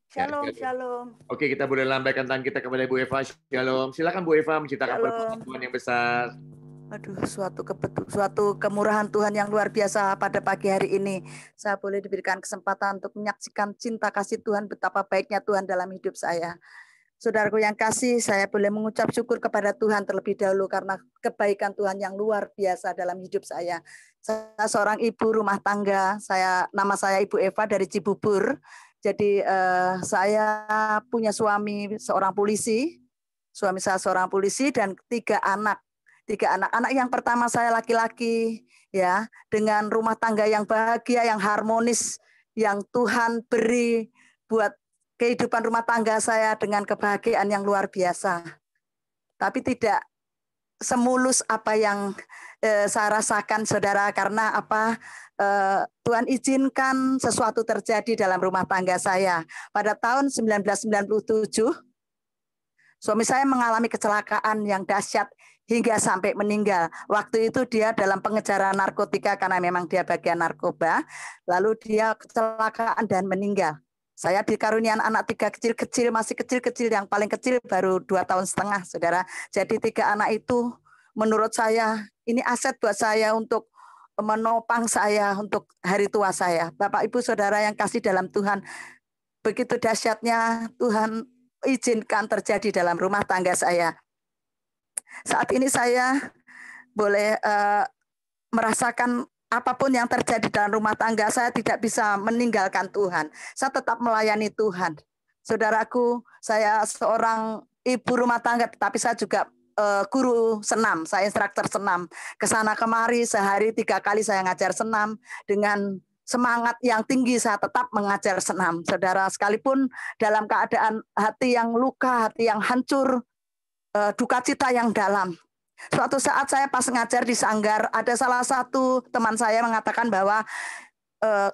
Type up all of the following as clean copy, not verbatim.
Shalom, shalom. Oke, kita boleh lambaikan tangan kita kepada Bu Eva. Shalom. Silakan Bu Eva menceritakan perbuatan Tuhan yang besar. Aduh, suatu kemurahan Tuhan yang luar biasa pada pagi hari ini. Saya boleh diberikan kesempatan untuk menyaksikan cinta kasih Tuhan, betapa baiknya Tuhan dalam hidup saya. Saudaraku yang kasih, saya boleh mengucap syukur kepada Tuhan terlebih dahulu karena kebaikan Tuhan yang luar biasa dalam hidup saya. Saya seorang ibu rumah tangga. Nama saya Ibu Eva dari Cibubur. Jadi saya punya suami seorang polisi. Suami saya seorang polisi dan 3 anak. 3 anak. Anak yang pertama saya laki-laki, ya, dengan rumah tangga yang bahagia, yang harmonis, yang Tuhan beri buat kehidupan rumah tangga saya dengan kebahagiaan yang luar biasa. Tapi tidak semulus apa yang saya rasakan, saudara, karena apa? Tuhan izinkan sesuatu terjadi dalam rumah tangga saya. Pada tahun 1997, suami saya mengalami kecelakaan yang dahsyat hingga sampai meninggal. Waktu itu dia dalam pengejaran narkotika karena memang dia bagian narkoba. Lalu dia kecelakaan dan meninggal. Saya dikaruniai anak 3 kecil-kecil, masih kecil-kecil, yang paling kecil baru 2,5 tahun, saudara. Jadi 3 anak itu menurut saya ini aset buat saya untuk menopang saya untuk hari tua saya. Bapak, Ibu, Saudara yang kasih dalam Tuhan, begitu dahsyatnya Tuhan izinkan terjadi dalam rumah tangga saya. Saat ini saya boleh merasakan apapun yang terjadi dalam rumah tangga, saya tidak bisa meninggalkan Tuhan. Saya tetap melayani Tuhan. Saudaraku, saya seorang ibu rumah tangga, tetapi saya juga guru senam, saya instruktur senam. Kesana kemari sehari 3 kali saya ngajar senam dengan semangat yang tinggi, saya tetap mengajar senam. Saudara, sekalipun dalam keadaan hati yang luka, hati yang hancur, duka cita yang dalam. Suatu saat saya pas ngajar di Sanggar, ada salah satu teman saya mengatakan bahwa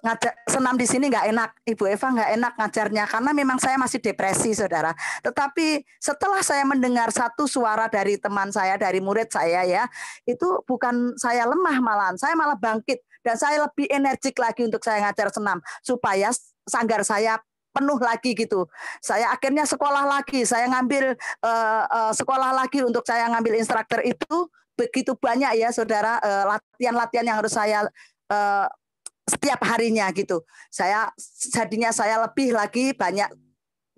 ngajar senam di sini nggak enak, Ibu Eva nggak enak ngajarnya karena memang saya masih depresi, saudara. Tetapi setelah saya mendengar satu suara dari teman saya, dari murid saya, ya, itu bukan saya lemah, malahan saya malah bangkit dan saya lebih energik lagi untuk saya ngajar senam supaya Sanggar saya penuh lagi gitu. Saya akhirnya sekolah lagi, saya ngambil sekolah lagi untuk saya ngambil instruktur itu. Begitu banyak, ya, saudara, latihan-latihan yang harus saya setiap harinya gitu. Jadinya saya lebih lagi banyak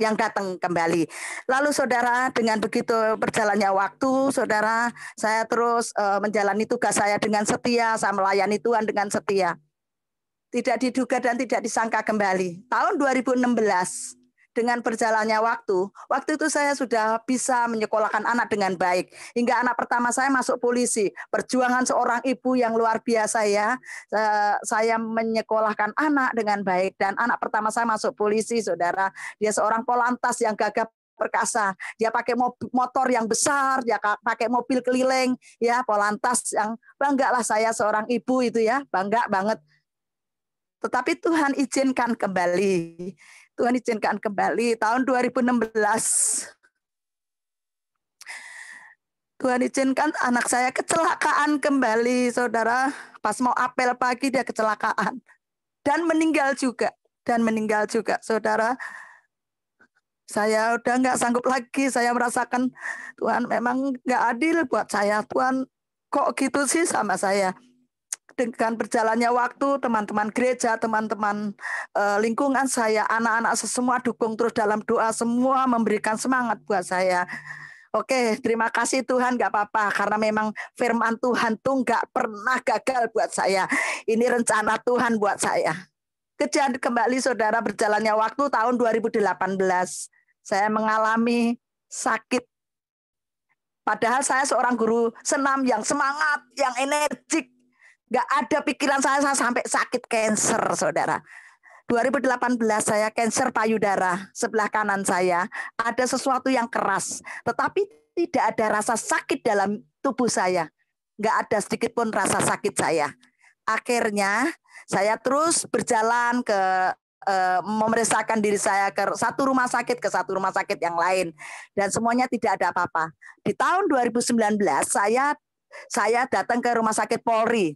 yang datang kembali. Lalu, saudara, dengan begitu berjalannya waktu, saudara, saya terus menjalani tugas saya dengan setia, saya melayani Tuhan dengan setia. Tidak diduga dan tidak disangka kembali. Tahun 2016, dengan berjalannya waktu itu saya sudah bisa menyekolahkan anak dengan baik. Hingga anak pertama saya masuk polisi. Perjuangan seorang ibu yang luar biasa, ya. Saya menyekolahkan anak dengan baik. Dan anak pertama saya masuk polisi, saudara. Dia seorang polantas yang gagah perkasa. Dia pakai motor yang besar, dia pakai mobil keliling, ya, polantas yang bangga lah saya seorang ibu itu, ya, bangga banget. Tetapi Tuhan izinkan kembali. Tuhan izinkan kembali tahun 2016. Tuhan izinkan anak saya kecelakaan kembali, saudara. Pas mau apel pagi dia kecelakaan. Dan meninggal juga. Saudara. Saya udah nggak sanggup lagi. Saya merasakan Tuhan memang nggak adil buat saya. Tuhan kok gitu sih sama saya. Dengan berjalannya waktu, teman-teman gereja, teman-teman lingkungan saya, anak-anak semua dukung terus dalam doa, semua memberikan semangat buat saya. Oke, terima kasih Tuhan, nggak apa-apa, karena memang firman Tuhan tuh nggak pernah gagal buat saya. Ini rencana Tuhan buat saya. Kejadian kembali, saudara, berjalannya waktu tahun 2018, saya mengalami sakit. Padahal saya seorang guru senam yang semangat, yang energik. Gak ada pikiran saya sampai sakit kanker, saudara. 2018 saya kanker payudara sebelah kanan saya. Ada sesuatu yang keras, tetapi tidak ada rasa sakit dalam tubuh saya. Gak ada sedikit pun rasa sakit saya. Akhirnya saya terus berjalan ke memeriksakan diri saya ke satu rumah sakit yang lain. Dan semuanya tidak ada apa-apa. Di tahun 2019 saya datang ke rumah sakit Polri.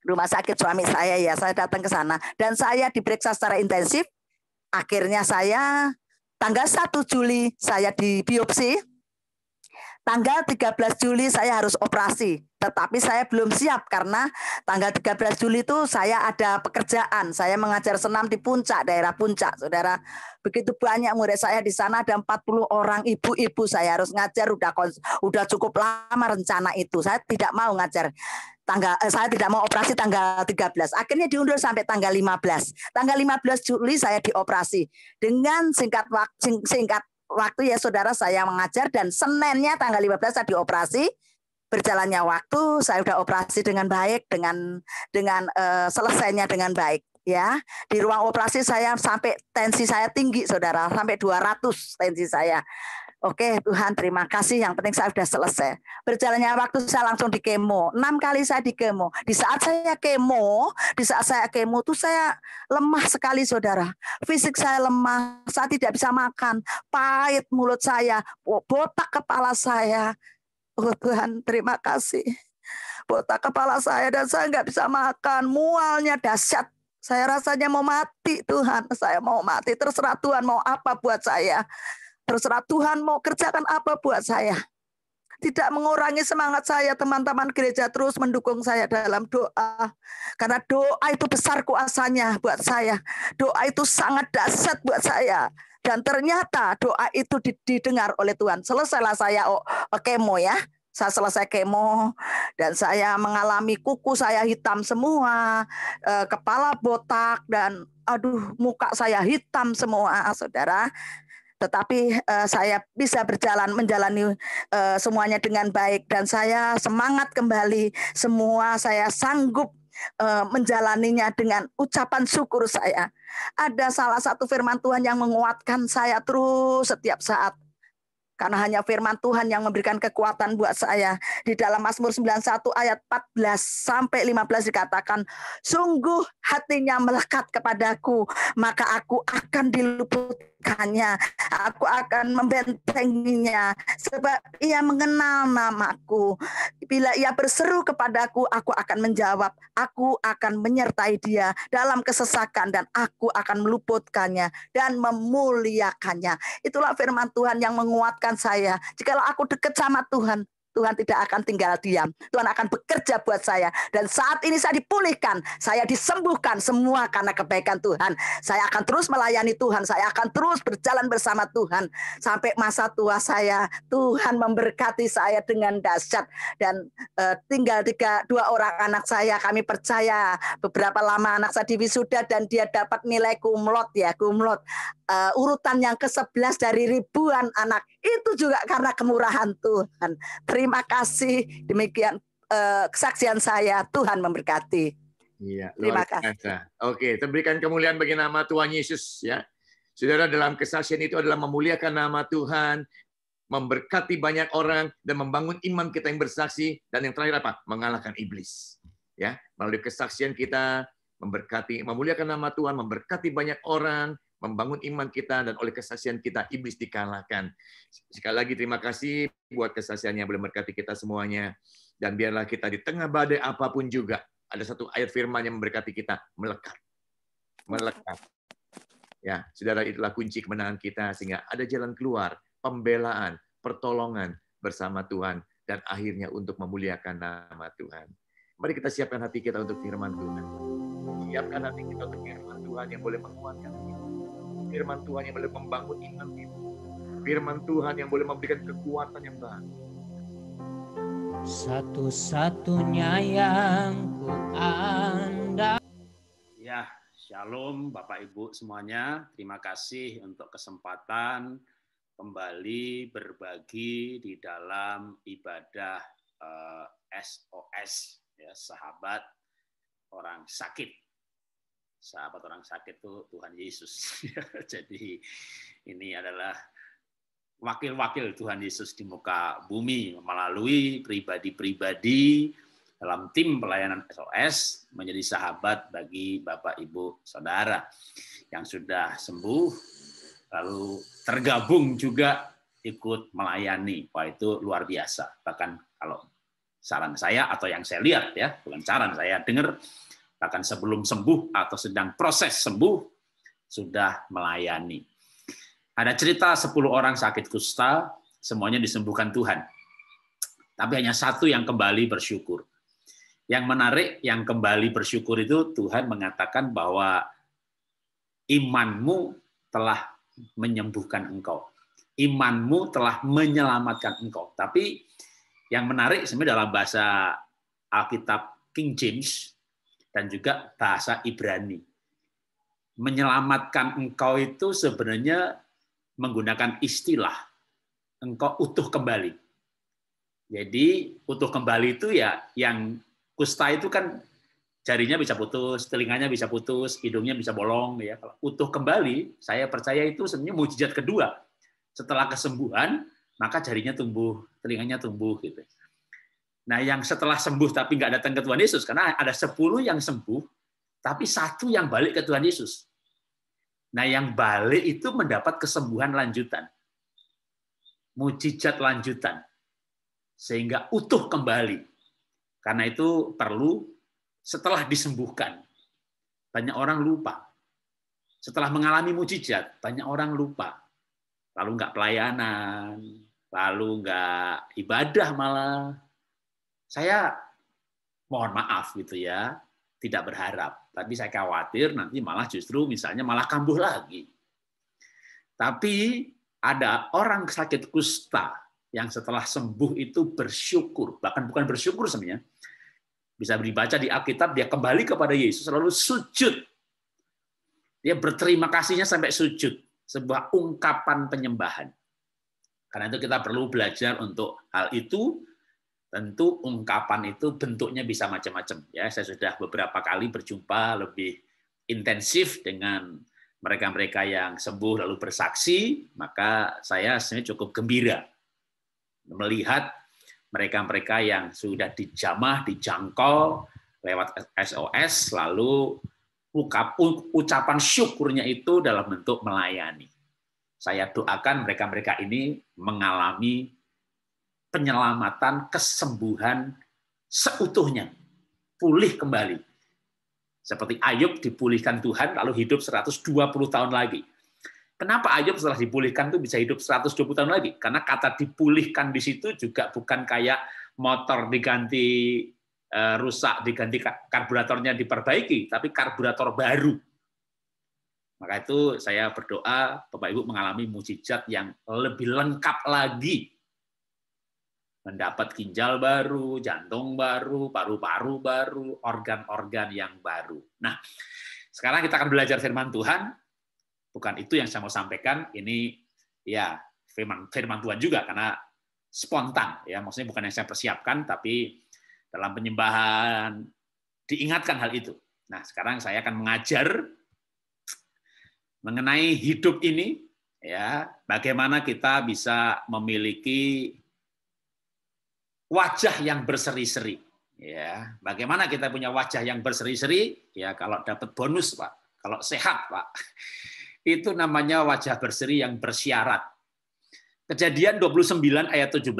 rumah sakit suami saya ya. Saya datang ke sana dan saya diperiksa secara intensif. Akhirnya saya tanggal 1 Juli saya dibiopsi. Tanggal 13 Juli saya harus operasi, tetapi saya belum siap karena tanggal 13 Juli itu saya ada pekerjaan. Saya mengajar senam di Puncak, daerah Puncak, Saudara. Begitu banyak murid saya di sana, ada 40 orang ibu-ibu, saya harus ngajar, udah cukup lama rencana itu. Saya tidak mau ngajar. Saya tidak mau operasi tanggal 13. Akhirnya diundur sampai tanggal 15. Tanggal 15 Juli saya dioperasi. Dengan singkat waktu ya saudara, saya mengajar dan Seninnya tanggal 15 saya dioperasi. Berjalannya waktu saya sudah operasi dengan baik, dengan selesainya dengan baik ya. Di ruang operasi saya sampai tensi saya tinggi saudara, sampai 200 tensi saya. Oke Tuhan terima kasih, yang penting saya sudah selesai. Berjalannya waktu saya langsung di kemo, 6 kali saya di kemo. Di saat saya kemo tuh saya lemah sekali saudara. Fisik saya lemah, saya tidak bisa makan, pahit mulut saya, botak kepala saya. Oh Tuhan terima kasih. Botak kepala saya dan saya nggak bisa makan, mualnya dahsyat. Saya rasanya mau mati Tuhan, saya mau mati. Terserah Tuhan mau apa buat saya. Terserah Tuhan mau kerjakan apa buat saya. Tidak mengurangi semangat saya, teman-teman gereja terus mendukung saya dalam doa. Karena doa itu besar kuasanya buat saya. Doa itu sangat dahsyat buat saya. Dan ternyata doa itu didengar oleh Tuhan. Selesailah saya kemo ya. Saya selesai kemo dan saya mengalami kuku saya hitam semua, kepala botak dan muka saya hitam semua, saudara. Tetapi saya bisa menjalani semuanya dengan baik dan saya semangat kembali. Semua saya sanggup menjalaninya dengan ucapan syukur saya. Ada salah satu firman Tuhan yang menguatkan saya terus setiap saat. Karena hanya firman Tuhan yang memberikan kekuatan buat saya. Di dalam Mazmur 91 ayat 14 sampai 15 dikatakan, sungguh hatinya melekat kepadaku, maka aku akan diluputkannya. Aku akan membentenginya, sebab ia mengenal namaku. Bila ia berseru kepadaku, aku akan menjawab. Aku akan menyertai dia dalam kesesakan dan aku akan meluputkannya dan memuliakannya. Itulah firman Tuhan yang menguatkan saya. Jikalau aku dekat sama Tuhan, Tuhan tidak akan tinggal diam. Tuhan akan bekerja buat saya. Dan saat ini saya dipulihkan, saya disembuhkan semua karena kebaikan Tuhan. Saya akan terus melayani Tuhan, saya akan terus berjalan bersama Tuhan. Sampai masa tua saya, Tuhan memberkati saya dengan dahsyat. Dan tinggal 2 orang anak saya, kami percaya beberapa lama anak saya diwisuda dan dia dapat nilai kumlot ya, kumlot. Urutan yang ke-11 dari ribuan anak. Itu juga karena kemurahan Tuhan. Terima kasih. Demikian kesaksian saya. Tuhan memberkati. Iya, terima kasih. Oke, kita berikan kemuliaan bagi nama Tuhan Yesus ya. Saudara, dalam kesaksian itu adalah memuliakan nama Tuhan, memberkati banyak orang dan membangun iman kita yang bersaksi, dan yang terakhir apa? Mengalahkan iblis. Ya, melalui kesaksian kita memberkati, memuliakan nama Tuhan, memberkati banyak orang, membangun iman kita, dan oleh kesaksian kita iblis dikalahkan. Sekali lagi terima kasih buat kesaksian yang boleh memberkati kita semuanya. Dan biarlah kita di tengah badai apapun juga, ada satu ayat firman yang memberkati kita, melekat. Melekat. Ya, saudara, itulah kunci kemenangan kita, sehingga ada jalan keluar, pembelaan, pertolongan bersama Tuhan, dan akhirnya untuk memuliakan nama Tuhan. Mari kita siapkan hati kita untuk firman Tuhan. Siapkan hati kita untuk firman Tuhan yang boleh menguatkan kita. Firman Tuhan yang boleh membangun iman kita. Firman Tuhan yang boleh memberikan kekuatan yang baru. Satu-satunya yang ku andalkan. Ya, shalom Bapak Ibu semuanya. Terima kasih untuk kesempatan kembali berbagi di dalam ibadah SOS, ya, sahabat orang sakit. Sahabat orang sakit itu Tuhan Yesus. Jadi ini adalah wakil-wakil Tuhan Yesus di muka bumi melalui pribadi-pribadi dalam tim pelayanan SOS menjadi sahabat bagi Bapak Ibu Saudara yang sudah sembuh lalu tergabung juga ikut melayani. Wah, itu luar biasa. Bahkan kalau Saran saya atau yang saya lihat ya, bukan saran, saya dengar bahkan sebelum sembuh atau sedang proses sembuh sudah melayani. Ada cerita 10 orang sakit kusta, semuanya disembuhkan Tuhan. Tapi hanya satu yang kembali bersyukur. Yang menarik, yang kembali bersyukur itu Tuhan mengatakan bahwa imanmu telah menyembuhkan engkau. Imanmu telah menyelamatkan engkau. Tapi yang menarik sebenarnya dalam bahasa Alkitab King James dan juga bahasa Ibrani. Menyelamatkan engkau itu sebenarnya menggunakan istilah engkau utuh kembali. Jadi utuh kembali itu ya yang kusta itu kan jarinya bisa putus, telinganya bisa putus, hidungnya bisa bolong ya. Kalau utuh kembali, saya percaya itu sebenarnya mukjizat kedua. Setelah kesembuhan, maka jarinya tumbuh, telinganya tumbuh gitu. Nah, yang setelah sembuh tapi nggak datang ke Tuhan Yesus, karena ada 10 yang sembuh, tapi 1 yang balik ke Tuhan Yesus. Nah, yang balik itu mendapat kesembuhan lanjutan. Mukjizat lanjutan. Sehingga utuh kembali. Karena itu perlu setelah disembuhkan. Banyak orang lupa. Setelah mengalami mukjizat, banyak orang lupa. Lalu nggak pelayanan, lalu nggak ibadah malah. Saya mohon maaf gitu ya, tidak berharap. Tapi saya khawatir nanti malah justru misalnya malah kambuh lagi. Tapi ada orang sakit kusta yang setelah sembuh itu bersyukur, bahkan bukan bersyukur sebenarnya. Bisa dibaca di Alkitab, dia kembali kepada Yesus, lalu sujud. Dia berterima kasihnya sampai sujud. Sebuah ungkapan penyembahan. Karena itu kita perlu belajar untuk hal itu. Tentu ungkapan itu bentuknya bisa macam-macam. Ya, saya sudah beberapa kali berjumpa lebih intensif dengan mereka-mereka yang sembuh lalu bersaksi, maka saya sebenarnya cukup gembira melihat mereka-mereka yang sudah dijamah, dijangkau lewat SOS, lalu ucapan syukurnya itu dalam bentuk melayani. Saya doakan mereka-mereka ini mengalami penyelamatan, kesembuhan seutuhnya, pulih kembali. Seperti Ayub dipulihkan Tuhan, lalu hidup 120 tahun lagi. Kenapa Ayub setelah dipulihkan itu bisa hidup 120 tahun lagi? Karena kata dipulihkan di situ juga bukan kayak motor diganti rusak, diganti karburatornya diperbaiki, tapi karburator baru. Maka itu saya berdoa Bapak Ibu mengalami mukjizat yang lebih lengkap lagi. Mendapat ginjal baru, jantung baru, paru-paru baru, organ-organ yang baru. Nah, sekarang kita akan belajar firman Tuhan. Bukan itu yang saya mau sampaikan, ini ya firman Tuhan juga karena spontan ya, maksudnya bukan yang saya persiapkan tapi dalam penyembahan diingatkan hal itu. Nah, sekarang saya akan mengajar mengenai hidup ini ya, bagaimana kita bisa memiliki wajah yang berseri-seri ya. Bagaimana kita punya wajah yang berseri-seri? Ya, kalau dapat bonus, Pak. Kalau sehat, Pak. Itu namanya wajah berseri yang bersyarat. Kejadian 29 ayat 17,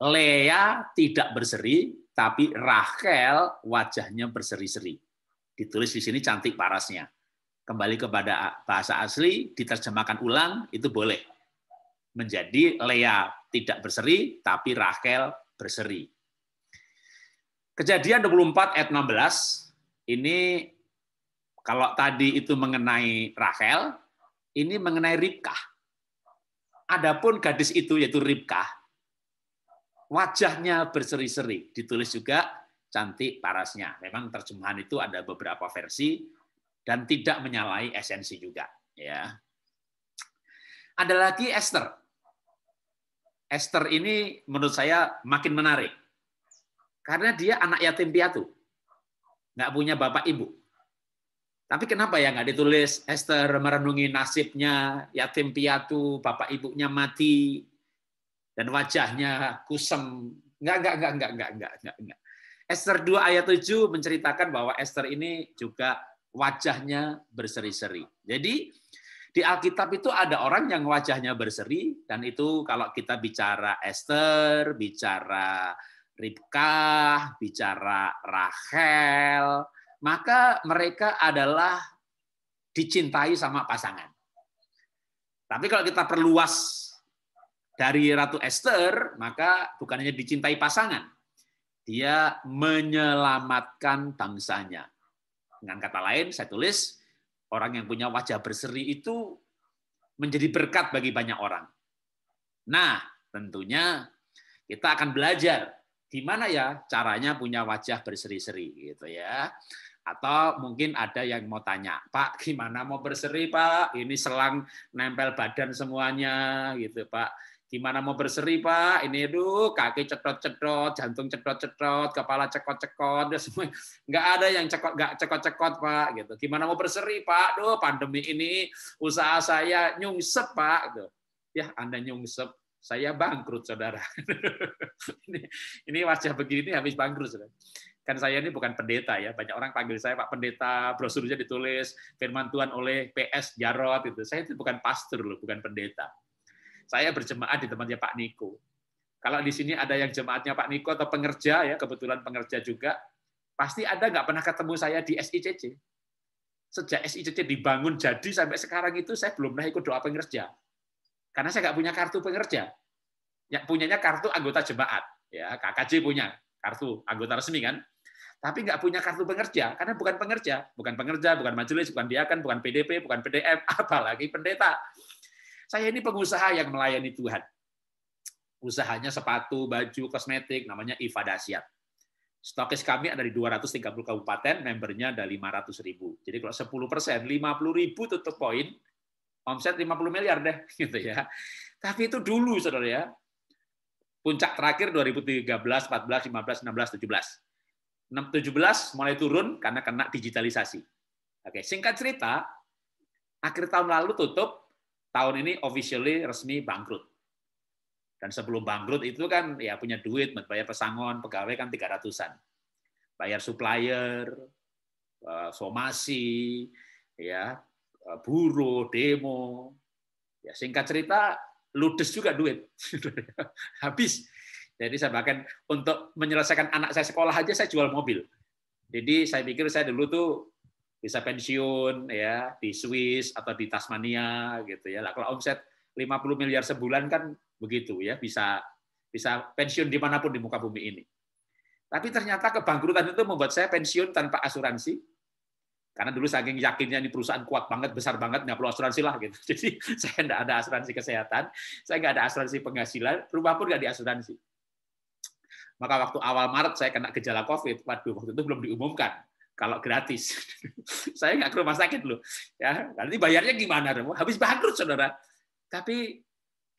Lea tidak berseri, tapi Rachel wajahnya berseri-seri. Ditulis di sini cantik parasnya. Kembali kepada bahasa asli, diterjemahkan ulang, itu boleh. Menjadi Lea tidak berseri, tapi Rachel berseri. Kejadian 24 ayat 16, ini kalau tadi itu mengenai Rachel, ini mengenai Ribkah. Adapun gadis itu yaitu Ribkah, wajahnya berseri-seri, ditulis juga cantik parasnya. Memang terjemahan itu ada beberapa versi dan tidak menyalahi esensi juga. Ya. Ada lagi Esther. Esther ini menurut saya makin menarik. Karena dia anak yatim piatu. Nggak punya bapak ibu. Tapi kenapa ya nggak ditulis Esther merenungi nasibnya yatim piatu, bapak ibunya mati, dan wajahnya kusem. Enggak. Esther 2 ayat 7 menceritakan bahwa Esther ini juga wajahnya berseri-seri. Jadi di Alkitab itu ada orang yang wajahnya berseri, dan itu kalau kita bicara Esther, bicara Ribkah, bicara Rahel, maka mereka adalah dicintai sama pasangan. Tapi kalau kita perluas dari Ratu Esther, maka bukan hanya dicintai pasangan, dia menyelamatkan bangsanya. Dengan kata lain, saya tulis, orang yang punya wajah berseri itu menjadi berkat bagi banyak orang. Nah, tentunya kita akan belajar gimana ya caranya punya wajah berseri-seri gitu ya. Atau mungkin ada yang mau tanya, Pak, gimana mau berseri, Pak? Ini selang nempel badan semuanya gitu, Pak. Gimana mau berseri, Pak? Ini kaki cedot-cedot, jantung cedot-cedot, kepala cekot-cekot, semua nggak ada yang nggak cekot-cekot, Pak. Gitu. Gimana mau berseri, Pak? Pandemi ini usaha saya nyungsep, Pak. Gitu. Ya, Anda nyungsep, saya bangkrut, saudara. ini wajah begini habis bangkrut, saudara. Kan saya ini bukan pendeta ya, banyak orang panggil saya Pak Pendeta, brosurnya ditulis Firman Tuhan oleh PS Jarot itu. Saya itu bukan pastor loh, bukan pendeta. Saya berjemaat di tempatnya Pak Niko. Kalau di sini ada yang jemaatnya Pak Niko atau pengerja ya, kebetulan pengerja juga, pasti ada nggak pernah ketemu saya di SICC. Sejak SICC dibangun jadi sampai sekarang itu saya belum pernah ikut doa pengerja. Karena saya nggak punya kartu pengerja. Yang punyanya kartu anggota jemaat. Ya, KKJ punya kartu anggota resmi kan. Tapi nggak punya kartu pengerja, karena bukan pengerja, bukan majelis, bukan diaken, bukan PDP, bukan PDM, apalagi pendeta. Saya ini pengusaha yang melayani Tuhan. Usahanya sepatu, baju, kosmetik, namanya Iva Dasyat. Stokis kami ada di 230 kabupaten, membernya ada 500.000. Jadi kalau 10%, 50.000 tutup poin, omset 50 miliar deh, gitu ya. Tapi itu dulu, saudara ya. Puncak terakhir 2013, 14, 15, 16, 17. 17 mulai turun karena kena digitalisasi. Oke, singkat cerita, akhir tahun lalu tutup, tahun ini officially resmi bangkrut. Dan sebelum bangkrut itu kan ya punya duit, bayar pesangon, pegawai kan 300-an. Bayar supplier, somasi, ya, buruh, demo. Ya, singkat cerita, ludes juga duit. Habis. Jadi saya bahkan untuk menyelesaikan anak saya sekolah aja saya jual mobil. Jadi saya pikir saya dulu tuh bisa pensiun ya di Swiss atau di Tasmania gitu ya. Lah kalau omset 50 miliar sebulan kan begitu ya, bisa pensiun dimanapun di muka bumi ini. Tapi ternyata kebangkrutan itu membuat saya pensiun tanpa asuransi. Karena dulu saking yakinnya ini perusahaan kuat banget, besar banget, nggak perlu asuransi lah gitu. Jadi saya nggak ada asuransi kesehatan, saya nggak ada asuransi penghasilan, rumah pun nggak diasuransi. Maka waktu awal Maret saya kena gejala COVID, waduh waktu itu belum diumumkan kalau gratis. Saya nggak ke rumah sakit loh. Ya, nanti bayarnya gimana? Habis bangkrut, saudara. Tapi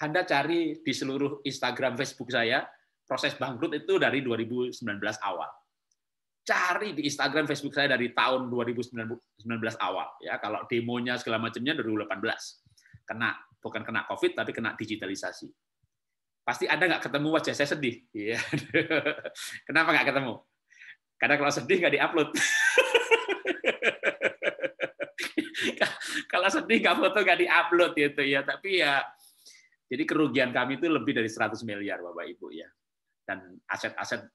Anda cari di seluruh Instagram, Facebook saya, proses bangkrut itu dari 2019 awal. Cari di Instagram, Facebook saya dari tahun 2019 awal. Ya, kalau demonya segala macamnya dari 2018. Bukan kena COVID, tapi kena digitalisasi. Pasti Anda nggak ketemu wajah saya sedih. Iya. Kenapa nggak ketemu? Karena kalau sedih nggak diupload. Kalau sedih nggak foto nggak diupload gitu ya. Tapi ya, jadi kerugian kami itu lebih dari 100 miliar Bapak Ibu ya. Dan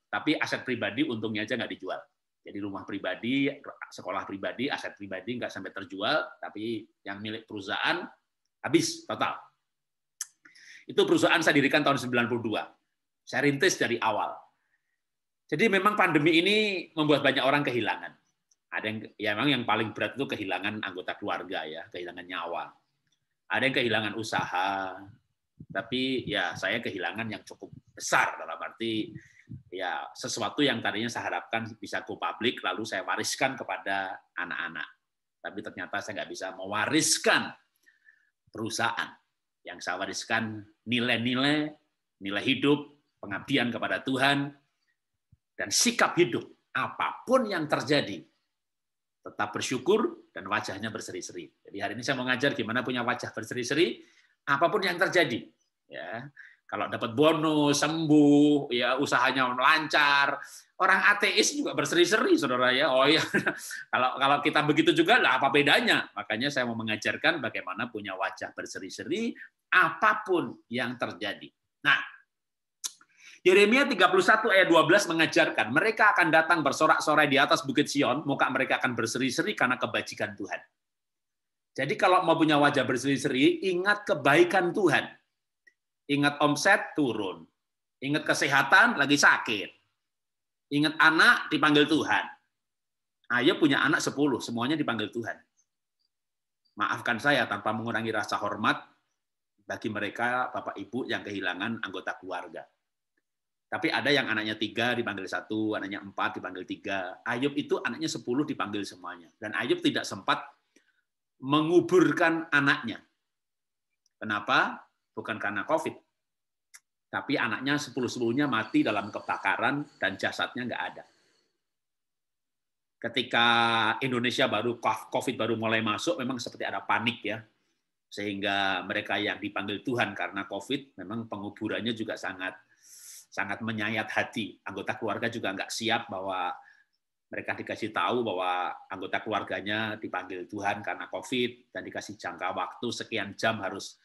tapi aset pribadi untungnya aja nggak dijual. Jadi rumah pribadi, sekolah pribadi, aset pribadi nggak sampai terjual, tapi yang milik perusahaan habis total. Itu perusahaan saya dirikan tahun 92. Saya rintis dari awal. Jadi memang pandemi ini membuat banyak orang kehilangan. Ada yang ya memang yang paling berat itu kehilangan anggota keluarga ya, kehilangan nyawa. Ada yang kehilangan usaha. Tapi ya saya kehilangan yang cukup besar dalam arti ya sesuatu yang tadinya saya harapkan bisa go public lalu saya wariskan kepada anak-anak. Tapi ternyata saya nggak bisa mewariskan perusahaan. Yang saya wariskan nilai-nilai, nilai hidup, pengabdian kepada Tuhan, dan sikap hidup. Apapun yang terjadi, tetap bersyukur dan wajahnya berseri-seri. Jadi hari ini saya mau ngajar gimana punya wajah berseri-seri, apapun yang terjadi. Ya, kalau dapat bonus, sembuh, ya usahanya lancar. Orang ateis juga berseri-seri, saudara ya. Oh ya, kalau kita begitu juga, lah apa bedanya? Makanya saya mau mengajarkan bagaimana punya wajah berseri-seri, apapun yang terjadi. Nah, Yeremia 31 ayat 12 mengajarkan, mereka akan datang bersorak-sorai di atas Bukit Sion, muka mereka akan berseri-seri karena kebajikan Tuhan. Jadi kalau mau punya wajah berseri-seri, ingat kebaikan Tuhan. Ingat omset turun. Ingat kesehatan lagi sakit. Ingat anak dipanggil Tuhan. Ayo punya anak 10, semuanya dipanggil Tuhan. Maafkan saya tanpa mengurangi rasa hormat bagi mereka Bapak Ibu yang kehilangan anggota keluarga. Tapi ada yang anaknya 3 dipanggil 1, anaknya 4 dipanggil 3. Ayub itu anaknya 10 dipanggil semuanya. Dan Ayub tidak sempat menguburkan anaknya. Kenapa? Bukan karena COVID. Tapi anaknya 10-10-nya mati dalam kebakaran dan jasadnya nggak ada. Ketika Indonesia baru COVID baru mulai masuk, memang seperti ada panik ya. Sehingga mereka yang dipanggil Tuhan karena COVID, memang penguburannya juga sangat menyayat hati. Anggota keluarga juga nggak siap bahwa mereka dikasih tahu bahwa anggota keluarganya dipanggil Tuhan karena COVID dan dikasih jangka waktu sekian jam harus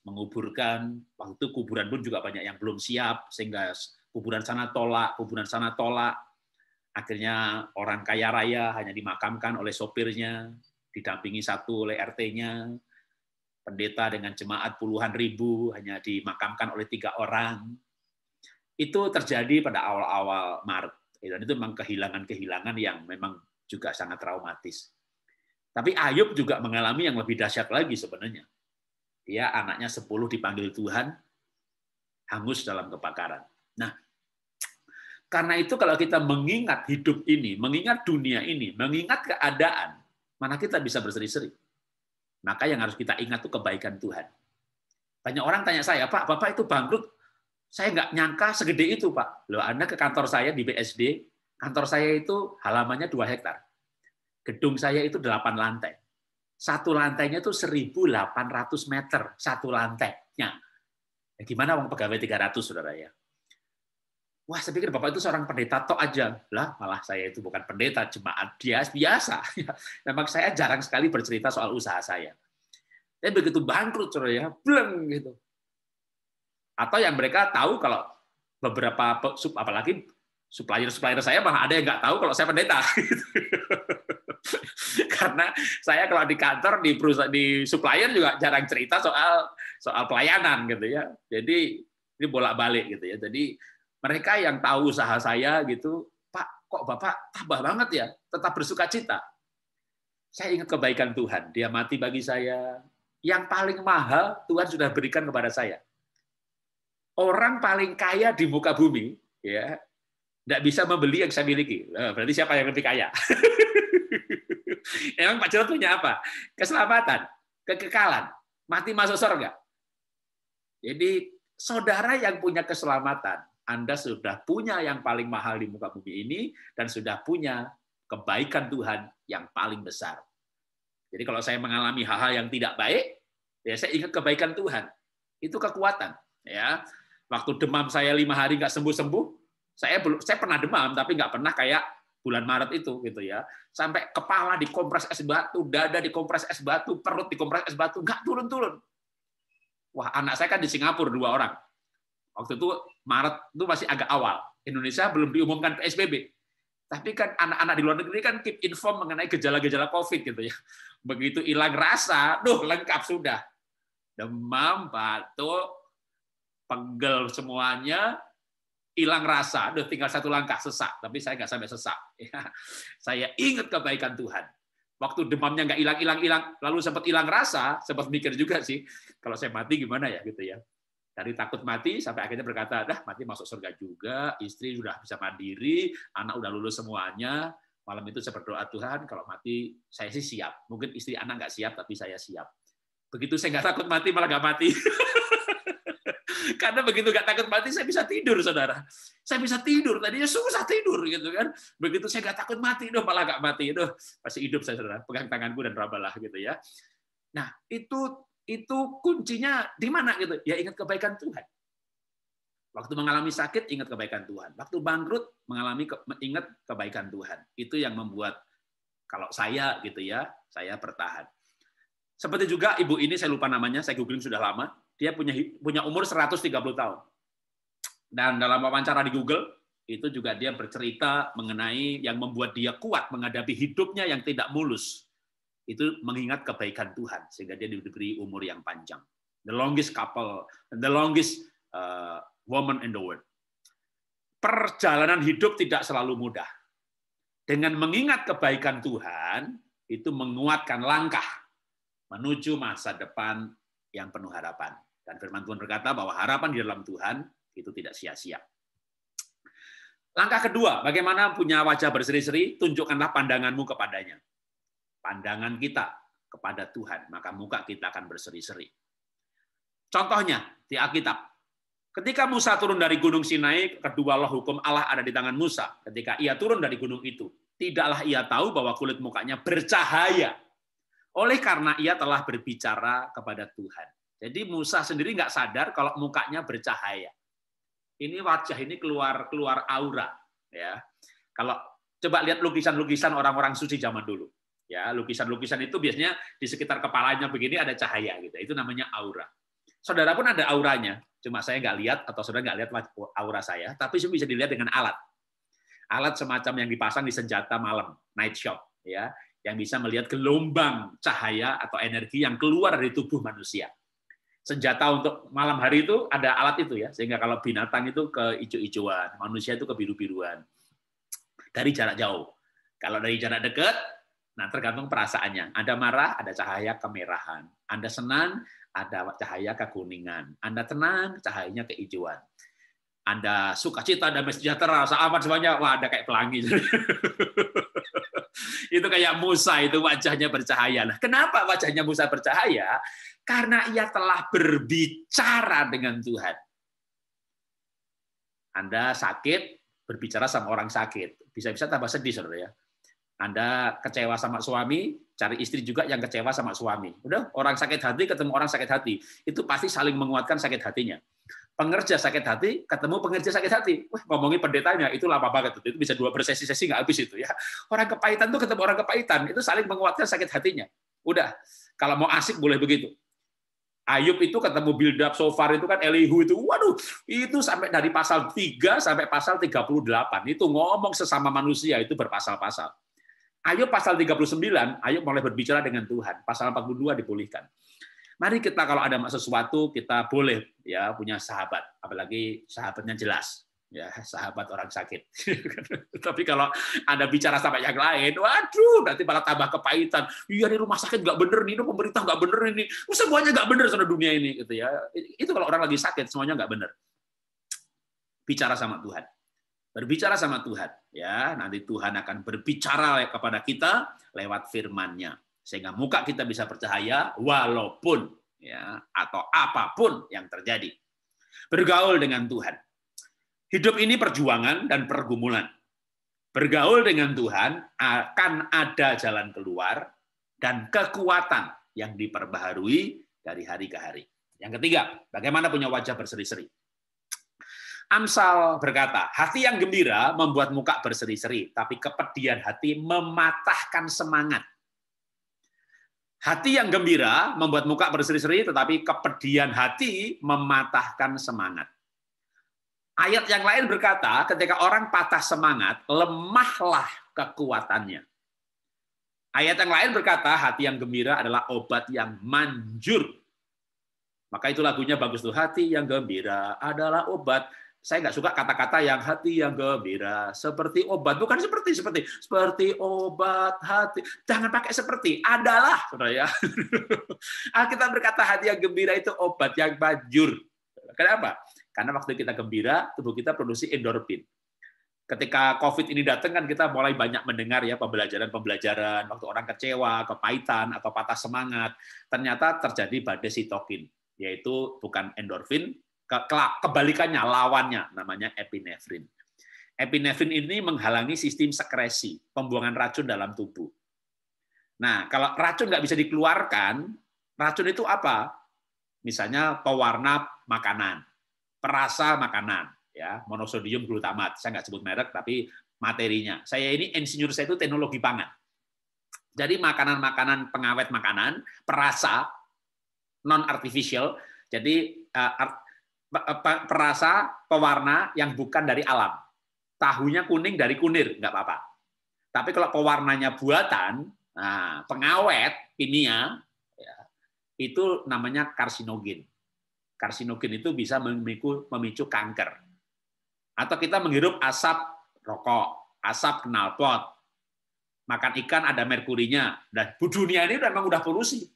menguburkan. Waktu itu kuburan pun juga banyak yang belum siap, sehingga kuburan sana tolak. Akhirnya orang kaya raya hanya dimakamkan oleh sopirnya, didampingi satu oleh RT-nya, pendeta dengan jemaat puluhan ribu hanya dimakamkan oleh 3 orang. Itu terjadi pada awal-awal Maret. Dan itu memang kehilangan-kehilangan yang memang juga sangat traumatis. Tapi Ayub juga mengalami yang lebih dahsyat lagi sebenarnya. Dia anaknya 10 dipanggil Tuhan, hangus dalam kebakaran. Nah, karena itu kalau kita mengingat hidup ini, mengingat dunia ini, mengingat keadaan, mana kita bisa berseri-seri. Maka yang harus kita ingat itu kebaikan Tuhan. Banyak orang tanya saya, Pak, Bapak itu bangkrut, saya nggak nyangka segede itu, Pak. Loh, Anda ke kantor saya di BSD, kantor saya itu halamannya 2 hektar. Gedung saya itu 8 lantai. Satu lantainya itu 1.800 meter, satu lantainya. Ya, gimana uang pegawai 300, saudara ya? Wah, saya pikir Bapak itu seorang pendeta tok aja. Lah, malah saya itu bukan pendeta, jemaat biasa. Memang saya jarang sekali bercerita soal usaha saya. Dan begitu bangkrut, saudara ya, bleng gitu. Atau yang mereka tahu kalau beberapa, apalagi supplier saya malah ada yang nggak tahu kalau saya pendeta. Karena saya kalau di kantor, di perusahaan, di supplier juga jarang cerita soal pelayanan gitu ya. Jadi ini bolak-balik gitu ya. Jadi mereka yang tahu usaha saya gitu, Pak, kok Bapak tabah banget ya, tetap bersukacita. Saya ingat kebaikan Tuhan, Dia mati bagi saya. Yang paling mahal Tuhan sudah berikan kepada saya. Orang paling kaya di muka bumi, ya, tidak bisa membeli yang saya miliki. Berarti siapa yang lebih kaya? Emang Pak Jarod punya apa? Keselamatan, kekekalan, mati masuk surga. Jadi saudara yang punya keselamatan, Anda sudah punya yang paling mahal di muka bumi ini, dan sudah punya kebaikan Tuhan yang paling besar. Jadi kalau saya mengalami hal-hal yang tidak baik, ya saya ingat kebaikan Tuhan. Itu kekuatan. Ya, waktu demam saya 5 hari nggak sembuh-sembuh, saya pernah demam, tapi nggak pernah kayak bulan Maret itu, gitu ya. Sampai kepala dikompres es batu, dada dikompres es batu, perut dikompres es batu, nggak turun-turun. Wah, anak saya kan di Singapura 2 orang. Waktu itu Maret itu masih agak awal. Indonesia belum diumumkan PSBB. Tapi kan anak-anak di luar negeri kan keep inform mengenai gejala-gejala COVID gitu ya. Begitu hilang rasa, lengkap sudah. Demam, batuk, pegel semuanya, hilang rasa, tinggal 1 langkah sesak. Tapi saya nggak sampai sesak. Ya. Saya ingat kebaikan Tuhan. Waktu demamnya nggak hilang, lalu sempat hilang rasa, sempat mikir juga sih, kalau saya mati gimana ya gitu ya. Dari takut mati sampai akhirnya berkata, mati masuk surga juga, istri sudah bisa mandiri, anak udah lulus semuanya. Malam itu saya berdoa, Tuhan kalau mati saya sih siap. Mungkin istri anak nggak siap, tapi saya siap. Begitu saya nggak takut mati, malah nggak mati. Karena begitu nggak takut mati, saya bisa tidur, saudara. Saya bisa tidur, tadinya susah tidur gitu kan. Begitu saya nggak takut mati, malah nggak mati. Masih hidup saya, saudara. Pegang tanganku dan rabalah gitu ya. Nah, itu kuncinya di mana gitu? Ya ingat kebaikan Tuhan. Waktu mengalami sakit, ingat kebaikan Tuhan. Waktu bangkrut, ingat kebaikan Tuhan. Itu yang membuat kalau saya gitu ya, saya bertahan. Seperti juga ibu ini, saya lupa namanya, saya googling sudah lama. Dia punya umur 130 tahun. Dan dalam wawancara di Google, itu juga dia bercerita mengenai yang membuat dia kuat menghadapi hidupnya yang tidak mulus. Itu mengingat kebaikan Tuhan, sehingga dia diberi umur yang panjang. The longest couple, the longest woman in the world. Perjalanan hidup tidak selalu mudah. Dengan mengingat kebaikan Tuhan, itu menguatkan langkah menuju masa depan yang penuh harapan. Dan firman Tuhan berkata bahwa harapan di dalam Tuhan itu tidak sia-sia. Langkah kedua, bagaimana punya wajah berseri-seri? Tunjukkanlah pandanganmu kepadanya. Pandangan kita kepada Tuhan, maka muka kita akan berseri-seri. Contohnya di Alkitab, ketika Musa turun dari Gunung Sinai, kedua loh hukum Allah ada di tangan Musa. Ketika ia turun dari gunung itu, tidaklah ia tahu bahwa kulit mukanya bercahaya. Oleh karena ia telah berbicara kepada Tuhan. Jadi Musa sendiri nggak sadar kalau mukanya bercahaya. Ini wajah ini keluar aura, ya. Kalau coba lihat lukisan-lukisan orang-orang suci zaman dulu, ya, lukisan-lukisan itu biasanya di sekitar kepalanya begini ada cahaya gitu. Itu namanya aura. Saudara pun ada auranya, cuma saya nggak lihat atau saudara nggak lihat aura saya, tapi bisa dilihat dengan alat. Alat semacam yang dipasang di senjata malam, night shot, ya, yang bisa melihat gelombang cahaya atau energi yang keluar dari tubuh manusia. Senjata untuk malam hari itu ada alat itu ya, sehingga kalau binatang itu ke hijau-hijauan, manusia itu ke biru-biruan. Dari jarak jauh. Kalau dari jarak dekat, nah tergantung perasaannya. Anda marah, ada cahaya kemerahan. Anda senang, ada cahaya kekuningan. Anda tenang, cahayanya kehijauan. Anda sukacita, damai sejahtera, sahabat semuanya, wah ada kayak pelangi. Itu kayak Musa, itu wajahnya bercahaya. Nah, kenapa wajahnya Musa bercahaya? Karena ia telah berbicara dengan Tuhan. Anda sakit, berbicara sama orang sakit. Bisa-bisa tambah sedih, saudara ya. Anda kecewa sama suami, cari istri juga yang kecewa sama suami. Udah, orang sakit hati ketemu orang sakit hati. Itu pasti saling menguatkan sakit hatinya. Pengerja sakit hati ketemu pengerja sakit hati. Wah, ngomongin pendetanya, itu lama banget. Itu bisa 2 bersesi-sesi nggak habis itu ya. Orang kepahitan tuh ketemu orang kepahitan, itu saling menguatkan sakit hatinya. Udah, kalau mau asik boleh begitu. Ayub itu ketemu Bildad, Sofar itu kan Elihu itu, waduh, itu sampai dari pasal 3 sampai pasal 38. Itu ngomong sesama manusia, itu berpasal-pasal. Ayub pasal 39, Ayub mulai berbicara dengan Tuhan. Pasal 42 dipulihkan. Mari kita kalau ada sesuatu, kita boleh ya punya sahabat. Apalagi sahabatnya jelas. Ya, sahabat orang sakit. Tapi kalau Anda bicara sama yang lain, waduh, nanti malah tambah kepahitan. Iya, di rumah sakit nggak bener nih, pemerintah nggak bener ini, semuanya nggak bener sama dunia ini, gitu ya. Itu kalau orang lagi sakit, semuanya nggak bener. Bicara sama Tuhan, berbicara sama Tuhan, ya. Nanti Tuhan akan berbicara kepada kita lewat firman-Nya, sehingga muka kita bisa bercahaya walaupun ya atau apapun yang terjadi. Bergaul dengan Tuhan. Hidup ini perjuangan dan pergumulan. Bergaul dengan Tuhan akan ada jalan keluar dan kekuatan yang diperbaharui dari hari ke hari. Yang ketiga, bagaimana punya wajah berseri-seri. Amsal berkata, hati yang gembira membuat muka berseri-seri, tapi kepedihan hati mematahkan semangat. Hati yang gembira membuat muka berseri-seri, tetapi kepedihan hati mematahkan semangat. Ayat yang lain berkata, ketika orang patah semangat, lemahlah kekuatannya. Ayat yang lain berkata, hati yang gembira adalah obat yang manjur. Maka itu lagunya bagus tuh, hati yang gembira adalah obat. Saya nggak suka kata-kata yang hati yang gembira seperti obat, bukan seperti obat hati. Jangan pakai seperti, adalah, saudara ya. Alkitab berkata hati yang gembira itu obat yang manjur. Kenapa? Karena waktu kita gembira, tubuh kita produksi endorfin. Ketika COVID ini datang kan kita mulai banyak mendengar ya pembelajaran waktu orang kecewa, kepahitan atau patah semangat, ternyata terjadi badai sitokin, yaitu bukan endorfin, kebalikannya, lawannya namanya epinefrin. Epinefrin ini menghalangi sistem sekresi, pembuangan racun dalam tubuh. Nah, kalau racun nggak bisa dikeluarkan, racun itu apa? Misalnya pewarna makanan, perasa makanan, ya, monosodium glutamat. Saya nggak sebut merek, tapi materinya. Saya ini insinyur, saya itu teknologi pangan. Jadi makanan-makanan pengawet makanan, perasa, non-artificial, jadi perasa, pewarna yang bukan dari alam. Tahunya kuning dari kunir, nggak apa-apa. Tapi kalau pewarnanya buatan, nah, pengawet kimia, ya, itu namanya karsinogen. Karsinogen itu bisa memicu kanker. Atau kita menghirup asap rokok, asap knalpot, makan ikan ada merkurinya, dan dunia ini memang udah polusi.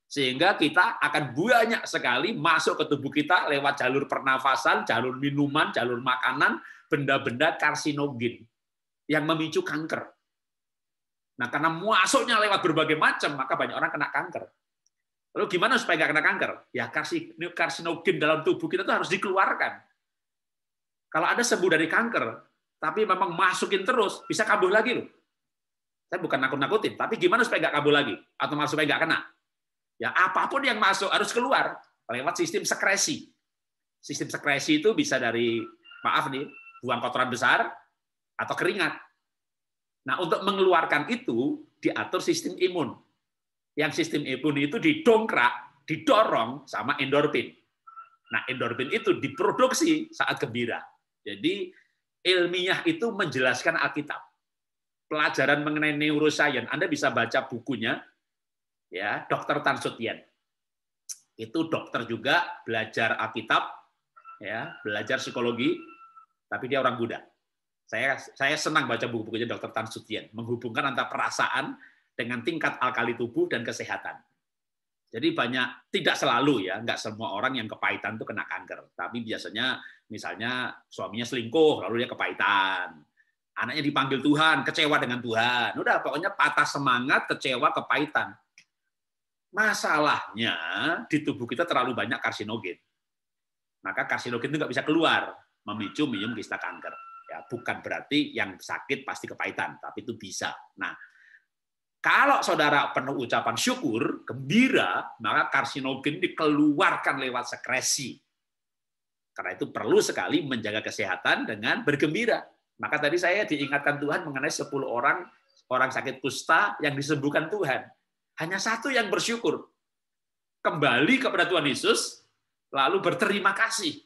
Sehingga kita akan banyak sekali masuk ke tubuh kita lewat jalur pernafasan, jalur minuman, jalur makanan, benda-benda karsinogen yang memicu kanker. Nah, karena masuknya lewat berbagai macam, maka banyak orang kena kanker. Lalu gimana supaya nggak kena kanker? Ya karsinogen dalam tubuh kita itu harus dikeluarkan. Kalau ada sembuh dari kanker, tapi memang masukin terus, bisa kambuh lagi loh. Saya bukan nakut-nakutin, tapi gimana supaya nggak kambuh lagi? Atau supaya nggak kena? Ya apapun yang masuk harus keluar lewat sistem sekresi. Sistem sekresi itu bisa dari, maaf nih, buang kotoran besar atau keringat. Nah, untuk mengeluarkan itu diatur sistem imun. Yang sistem imun itu didongkrak, didorong sama endorfin. Nah, endorfin itu diproduksi saat gembira. Jadi ilmiah itu menjelaskan Alkitab. Pelajaran mengenai neuroscience, Anda bisa baca bukunya, ya, Dr. Tan Sut Tien. Itu dokter juga, belajar Alkitab, ya, belajar psikologi, tapi dia orang Buddha. Saya senang baca buku-bukunya Dr. Tan Sut Tien, menghubungkan antara perasaan dengan tingkat alkali tubuh dan kesehatan. Jadi banyak, tidak selalu ya, nggak semua orang yang kepahitan itu kena kanker. Tapi biasanya, misalnya suaminya selingkuh, lalu dia kepahitan. Anaknya dipanggil Tuhan, kecewa dengan Tuhan. Udah, pokoknya patah semangat, kecewa, kepahitan. Masalahnya di tubuh kita terlalu banyak karsinogen. Maka karsinogen itu nggak bisa keluar, memicu minum kista kanker. Ya, bukan berarti yang sakit pasti kepahitan, tapi itu bisa. Nah, kalau saudara penuh ucapan syukur, gembira, maka karsinogen dikeluarkan lewat sekresi. Karena itu perlu sekali menjaga kesehatan dengan bergembira. Maka tadi saya diingatkan Tuhan mengenai 10 orang sakit kusta yang disembuhkan Tuhan. Hanya satu yang bersyukur. Kembali kepada Tuhan Yesus, lalu berterima kasih.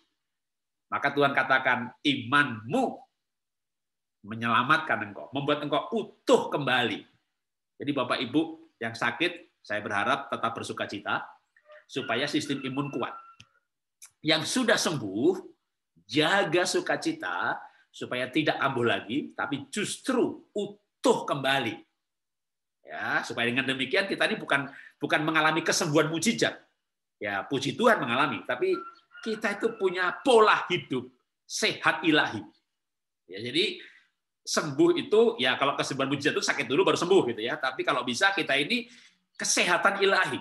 Maka Tuhan katakan, imanmu menyelamatkan engkau, membuat engkau utuh kembali. Jadi Bapak Ibu yang sakit, saya berharap tetap bersukacita, supaya sistem imun kuat. Yang sudah sembuh, jaga sukacita, supaya tidak kambuh lagi, tapi justru utuh kembali. Ya, supaya dengan demikian kita ini bukan mengalami kesembuhan mujizat. Ya, puji Tuhan mengalami, tapi kita itu punya pola hidup sehat ilahi. Ya, jadi sembuh itu ya kalau kesembuhan mujizat itu sakit dulu baru sembuh gitu ya. Tapi kalau bisa kita ini kesehatan ilahi.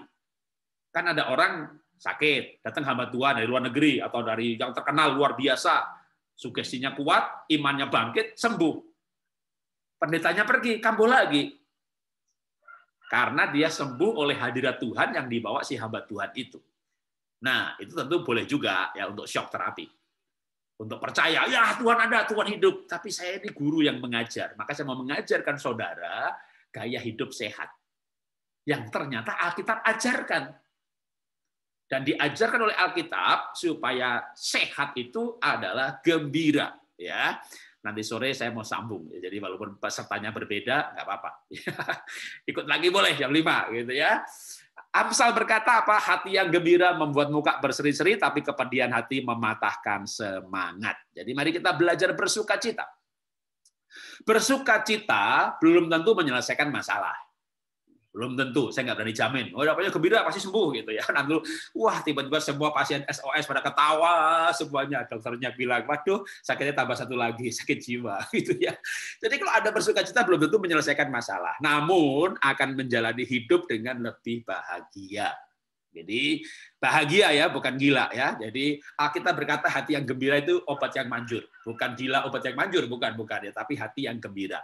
Kan ada orang sakit, datang hamba Tuhan dari luar negeri atau dari yang terkenal luar biasa, sugestinya kuat, imannya bangkit, sembuh. Pendetanya pergi, kambuh lagi. Karena dia sembuh oleh hadirat Tuhan yang dibawa si hamba Tuhan itu. Nah, itu tentu boleh juga ya untuk shock terapi. Untuk percaya, ya Tuhan ada, Tuhan hidup. Tapi saya ini guru yang mengajar. Maka saya mau mengajarkan saudara gaya hidup sehat. Yang ternyata Alkitab ajarkan. Dan diajarkan oleh Alkitab supaya sehat itu adalah gembira. Ya. Nanti sore saya mau sambung. Jadi walaupun pesertanya berbeda, nggak apa-apa. Ikut lagi boleh jam 5 gitu ya. Amsal berkata apa? Hati yang gembira membuat muka berseri-seri, tapi kepedihan hati mematahkan semangat. Jadi mari kita belajar bersukacita. Bersukacita belum tentu menyelesaikan masalah. Belum tentu, saya nggak berani jamin. Oh, dapatnya gembira pasti sembuh gitu ya. Nanti, wah tiba-tiba semua pasien SOS pada ketawa semuanya. Dokternya bilang, waduh sakitnya tambah satu lagi, sakit jiwa gitu ya. Jadi kalau ada bersukacita belum tentu menyelesaikan masalah. Namun akan menjalani hidup dengan lebih bahagia. Jadi bahagia ya, bukan gila ya. Jadi kita berkata hati yang gembira itu obat yang manjur. Bukan gila obat yang manjur, bukan ya, tapi hati yang gembira.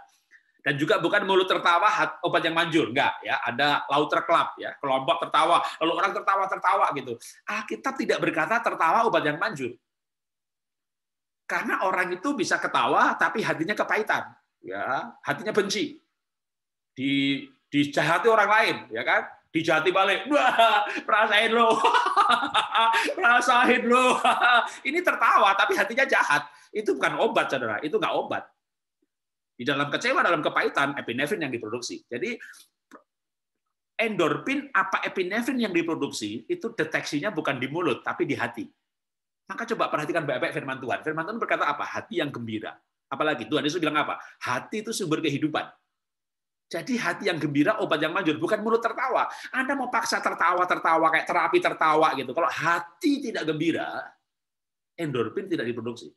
Dan juga bukan mulut tertawa obat yang manjur, enggak ya. Ada laughter club ya, kelompok tertawa, lalu orang tertawa gitu. Alkitab tidak berkata tertawa obat yang manjur. Karena orang itu bisa ketawa tapi hatinya kepahitan, ya, hatinya benci. Dijahati orang lain, ya kan? dijahati balik. Wah, rasain lo. Rasain lo. Ini tertawa, tapi hatinya jahat. Itu bukan obat, saudara. Itu nggak obat. Di dalam kecewa, dalam kepahitan, epinefrin yang diproduksi. Jadi, endorfin apa epinefrin yang diproduksi, itu deteksinya bukan di mulut, tapi di hati. Maka coba perhatikan baik-baik firman Tuhan. Firman Tuhan berkata apa? Hati yang gembira. Apalagi Tuhan Yesus bilang apa? Hati itu sumber kehidupan. Jadi hati yang gembira, obat yang manjur, bukan mulut tertawa. Anda mau paksa tertawa kayak terapi tertawa gitu. Kalau hati tidak gembira, endorfin tidak diproduksi.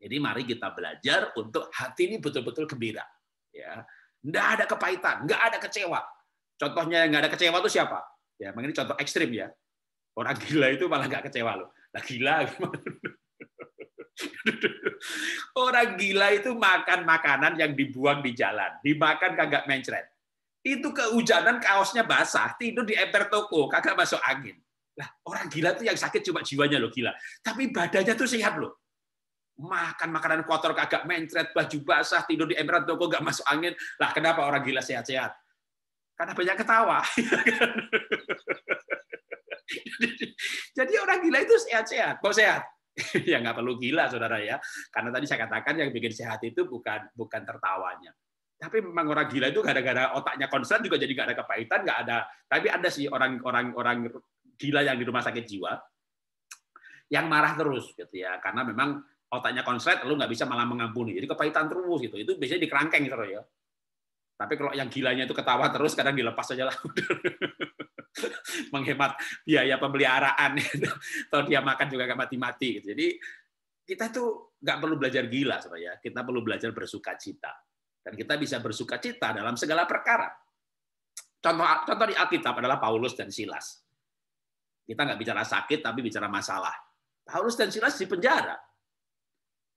Jadi mari kita belajar untuk hati ini betul-betul gembira. Ya, nggak ada kepahitan, nggak ada kecewa. Contohnya yang nggak ada kecewa itu siapa? Ya, ini contoh ekstrim ya. Orang gila itu malah nggak kecewa loh. Nah, gila gimana? Orang gila itu makan makanan yang dibuang di jalan, dimakan kagak mencret. Itu kehujanan, kaosnya basah, tidur di emper toko, kagak masuk angin. Lah, orang gila itu yang sakit cuma jiwanya loh gila, tapi badannya tuh sehat loh. Makan makanan kotor kagak mencret, baju basah, tidur di emperan toko nggak masuk angin. Lah kenapa orang gila sehat-sehat? Karena banyak ketawa. Jadi orang gila itu sehat-sehat. Kok sehat? Ya nggak perlu gila, saudara ya. Karena tadi saya katakan yang bikin sehat itu bukan tertawanya. Tapi memang orang gila itu gara-gara otaknya konslet juga jadi nggak ada kepahitan, nggak ada. Tapi ada sih orang gila yang di rumah sakit jiwa yang marah terus, gitu ya. Karena memang otaknya konslet, lalu nggak bisa malah mengampuni. Jadi kepahitan terus gitu. Itu biasanya dikerangkeng gitu ya. Tapi kalau yang gilanya itu ketawa terus, kadang dilepas aja lah. Menghemat biaya pemeliharaan. Atau dia makan juga nggak mati-mati. Gitu. Jadi kita tuh nggak perlu belajar gila, ya. Kita perlu belajar bersukacita. Dan kita bisa bersukacita dalam segala perkara. Contoh di Alkitab adalah Paulus dan Silas. Kita nggak bicara sakit, tapi bicara masalah. Paulus dan Silas di penjara.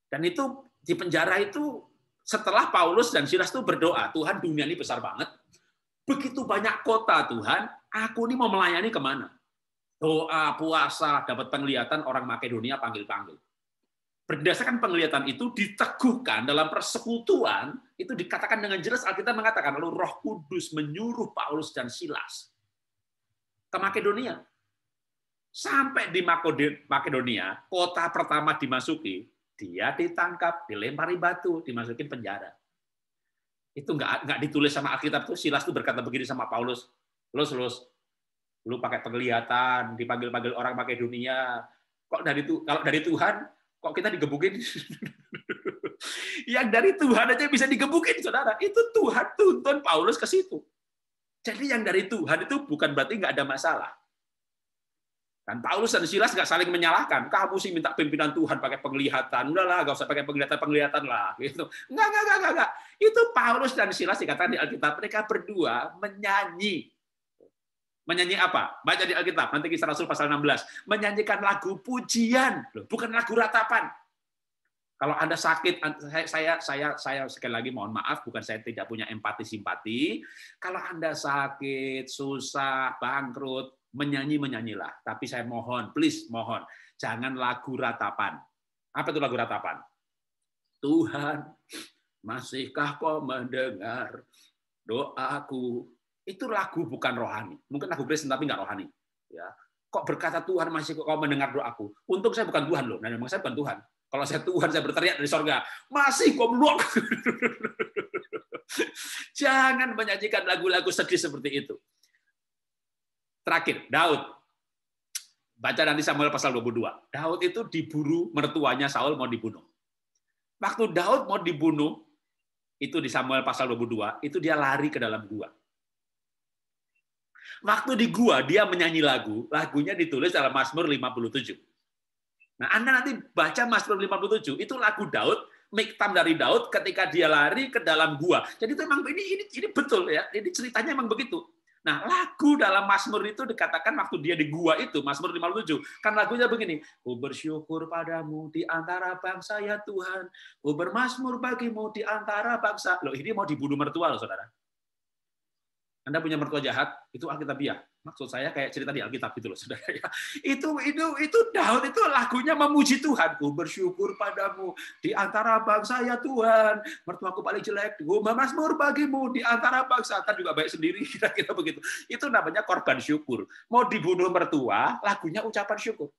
Dan itu di penjara itu setelah Paulus dan Silas itu berdoa, Tuhan dunia ini besar banget, begitu banyak kota Tuhan, aku ini mau melayani kemana? Doa, puasa, dapat penglihatan orang Makedonia panggil-panggil. Berdasarkan penglihatan itu diteguhkan dalam persekutuan, itu dikatakan dengan jelas Alkitab mengatakan, lalu Roh Kudus menyuruh Paulus dan Silas ke Makedonia. Sampai di Makedonia, kota pertama dimasuki, dia ditangkap, dilempari batu, dimasukin penjara. Itu nggak ditulis sama Alkitab tuh. Silas tuh berkata begini sama Paulus, lu pakai penglihatan, dipanggil-panggil orang Makedonia. Kalau dari Tuhan, kok kita digebukin? Yang dari Tuhan aja bisa digebukin, saudara. Itu Tuhan tuntun Paulus ke situ. Jadi yang dari Tuhan itu bukan berarti nggak ada masalah. Dan Paulus dan Silas nggak saling menyalahkan. Kamu sih minta pimpinan Tuhan pakai penglihatan. Udahlah, nggak usah pakai penglihatan lah. Gitu. Nggak. Itu Paulus dan Silas dikatakan di Alkitab. Mereka berdua menyanyi. Menyanyi apa? Baca di Alkitab. Nanti Kisah Rasul pasal 16. Menyanyikan lagu pujian. Bukan lagu ratapan. Kalau Anda sakit, saya sekali lagi mohon maaf, bukan saya tidak punya empati simpati. Kalau Anda sakit, susah, bangkrut, menyanyilah. Tapi saya mohon, please mohon, jangan lagu ratapan. Apa itu lagu ratapan? Tuhan, masihkah kau mendengar doaku? Itu lagu bukan rohani. Mungkin lagu Kristen tapi nggak rohani. Ya. Kok berkata Tuhan masih kau mendengar doaku? Untung saya bukan Tuhan loh. Nah, memang saya bukan Tuhan. Kalau saya Tuhan, saya berteriak dari sorga, masih kau meluang. Jangan menyanyikan lagu-lagu sedih seperti itu. Terakhir, Daud. Baca nanti Samuel pasal 22. Daud itu diburu mertuanya Saul mau dibunuh. Waktu Daud mau dibunuh, itu di Samuel pasal 22, itu dia lari ke dalam gua. Waktu di gua, dia menyanyi lagunya ditulis dalam Mazmur 57. Nah, Anda nanti baca Mazmur 57, itu lagu Daud, miktam dari Daud ketika dia lari ke dalam gua. Jadi itu memang ini betul ya, ini ceritanya memang begitu. Nah, lagu dalam Mazmur itu dikatakan waktu dia di gua itu, Mazmur 57, kan lagunya begini, ku bersyukur padamu di antara bangsa ya Tuhan, ku bermazmur bagimu di antara bangsa. Loh, ini mau dibunuh mertua loh, saudara. Anda punya mertua jahat, itu Alkitabiah. Maksud saya kayak cerita di Alkitab gitu loh, saudara. Itu Daud itu lagunya memuji Tuhan. Ku bersyukur padamu di antara bangsa ya Tuhan. Mertuaku paling jelek. Ku bermazmur bagimu di antara bangsa. Kan juga baik sendiri, kira-kira begitu. Itu namanya korban syukur. Mau dibunuh mertua, lagunya ucapan syukur.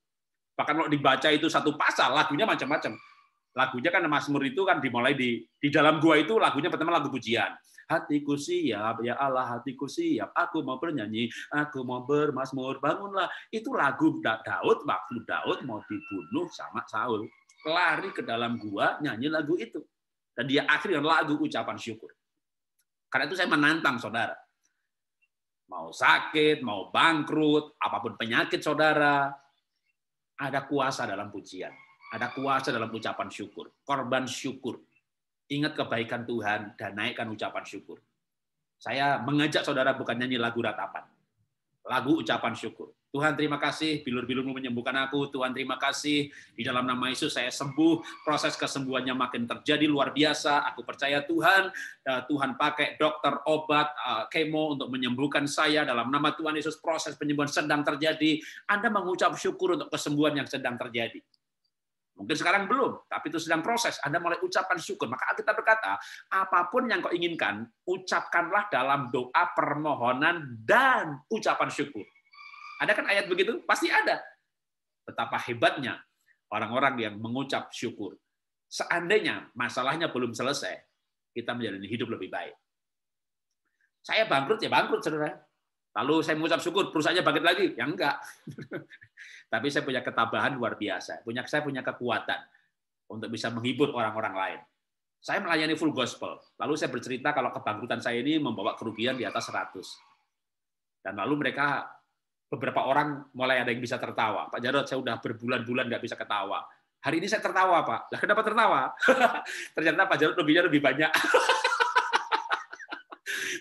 Bahkan kalau dibaca itu satu pasal, lagunya macam-macam. Lagunya kan Mazmur itu kan dimulai di dalam gua itu lagunya pertama lagu pujian. Hatiku siap, ya Allah, hatiku siap. Aku mau bernyanyi, aku mau bermazmur. Bangunlah. Itu lagu Daud, waktu Daud mau dibunuh sama Saul. Lari ke dalam gua, nyanyi lagu itu. Dan dia akhirnya lagu ucapan syukur. Karena itu saya menantang saudara. Mau sakit, mau bangkrut, apapun penyakit saudara, ada kuasa dalam pujian. Ada kuasa dalam ucapan syukur. Korban syukur. Ingat kebaikan Tuhan dan naikkan ucapan syukur. Saya mengajak saudara bukan nyanyi lagu ratapan. Lagu ucapan syukur. Tuhan terima kasih, bilur-bilurmu menyembuhkan aku. Tuhan terima kasih, di dalam nama Yesus saya sembuh. Proses kesembuhannya makin terjadi luar biasa. Aku percaya Tuhan, Tuhan pakai dokter, obat, kemo untuk menyembuhkan saya. Dalam nama Tuhan Yesus proses penyembuhan sedang terjadi. Anda mengucap syukur untuk kesembuhan yang sedang terjadi. Mungkin sekarang belum, tapi itu sedang proses. Anda mulai ucapan syukur. Maka kita berkata, apapun yang kau inginkan, ucapkanlah dalam doa, permohonan, dan ucapan syukur. Ada kan ayat begitu? Pasti ada. Betapa hebatnya orang-orang yang mengucap syukur. Seandainya masalahnya belum selesai, kita menjalani hidup lebih baik. Saya bangkrut, ya bangkrut, saudara. Lalu saya mengucap syukur, perusahaannya bangkit lagi? Ya enggak. Tapi saya punya ketabahan luar biasa. Saya punya kekuatan untuk bisa menghibur orang-orang lain. Saya melayani full gospel. Lalu saya bercerita kalau kebangkrutan saya ini membawa kerugian di atas 100. Dan lalu mereka, beberapa orang mulai ada yang bisa tertawa. Pak Jarod, saya udah berbulan-bulan nggak bisa ketawa. Hari ini saya tertawa, Pak. Lah kenapa tertawa? Ternyata Pak Jarod lebihnya lebih banyak.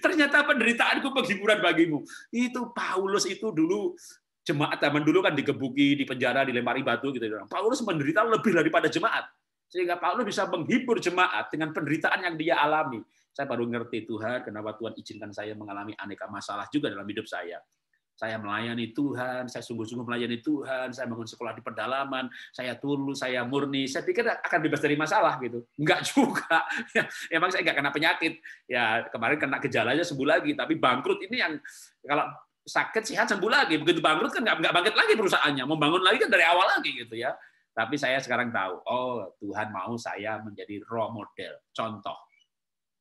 Ternyata penderitaanku penghiburan bagimu. Itu Paulus itu dulu, jemaat zaman dulu kan digebuki, di penjara, dilempari batu gitu. Paulus menderita lebih daripada jemaat. Sehingga Paulus bisa menghibur jemaat dengan penderitaan yang dia alami. Saya baru ngerti Tuhan, kenapa Tuhan izinkan saya mengalami aneka masalah juga dalam hidup saya. Saya melayani Tuhan, saya sungguh-sungguh melayani Tuhan, saya bangun sekolah di pedalaman, saya tulus, saya murni. Saya pikir akan bebas dari masalah gitu. Enggak juga. Emang saya enggak kena penyakit. Ya kemarin kena gejalanya sembuh lagi, tapi bangkrut ini yang kalau sakit sehat sembuh lagi. Begitu bangkrut kan enggak bangkit lagi perusahaannya. Membangun lagi kan dari awal lagi gitu ya. Tapi saya sekarang tahu, oh Tuhan mau saya menjadi role model, contoh.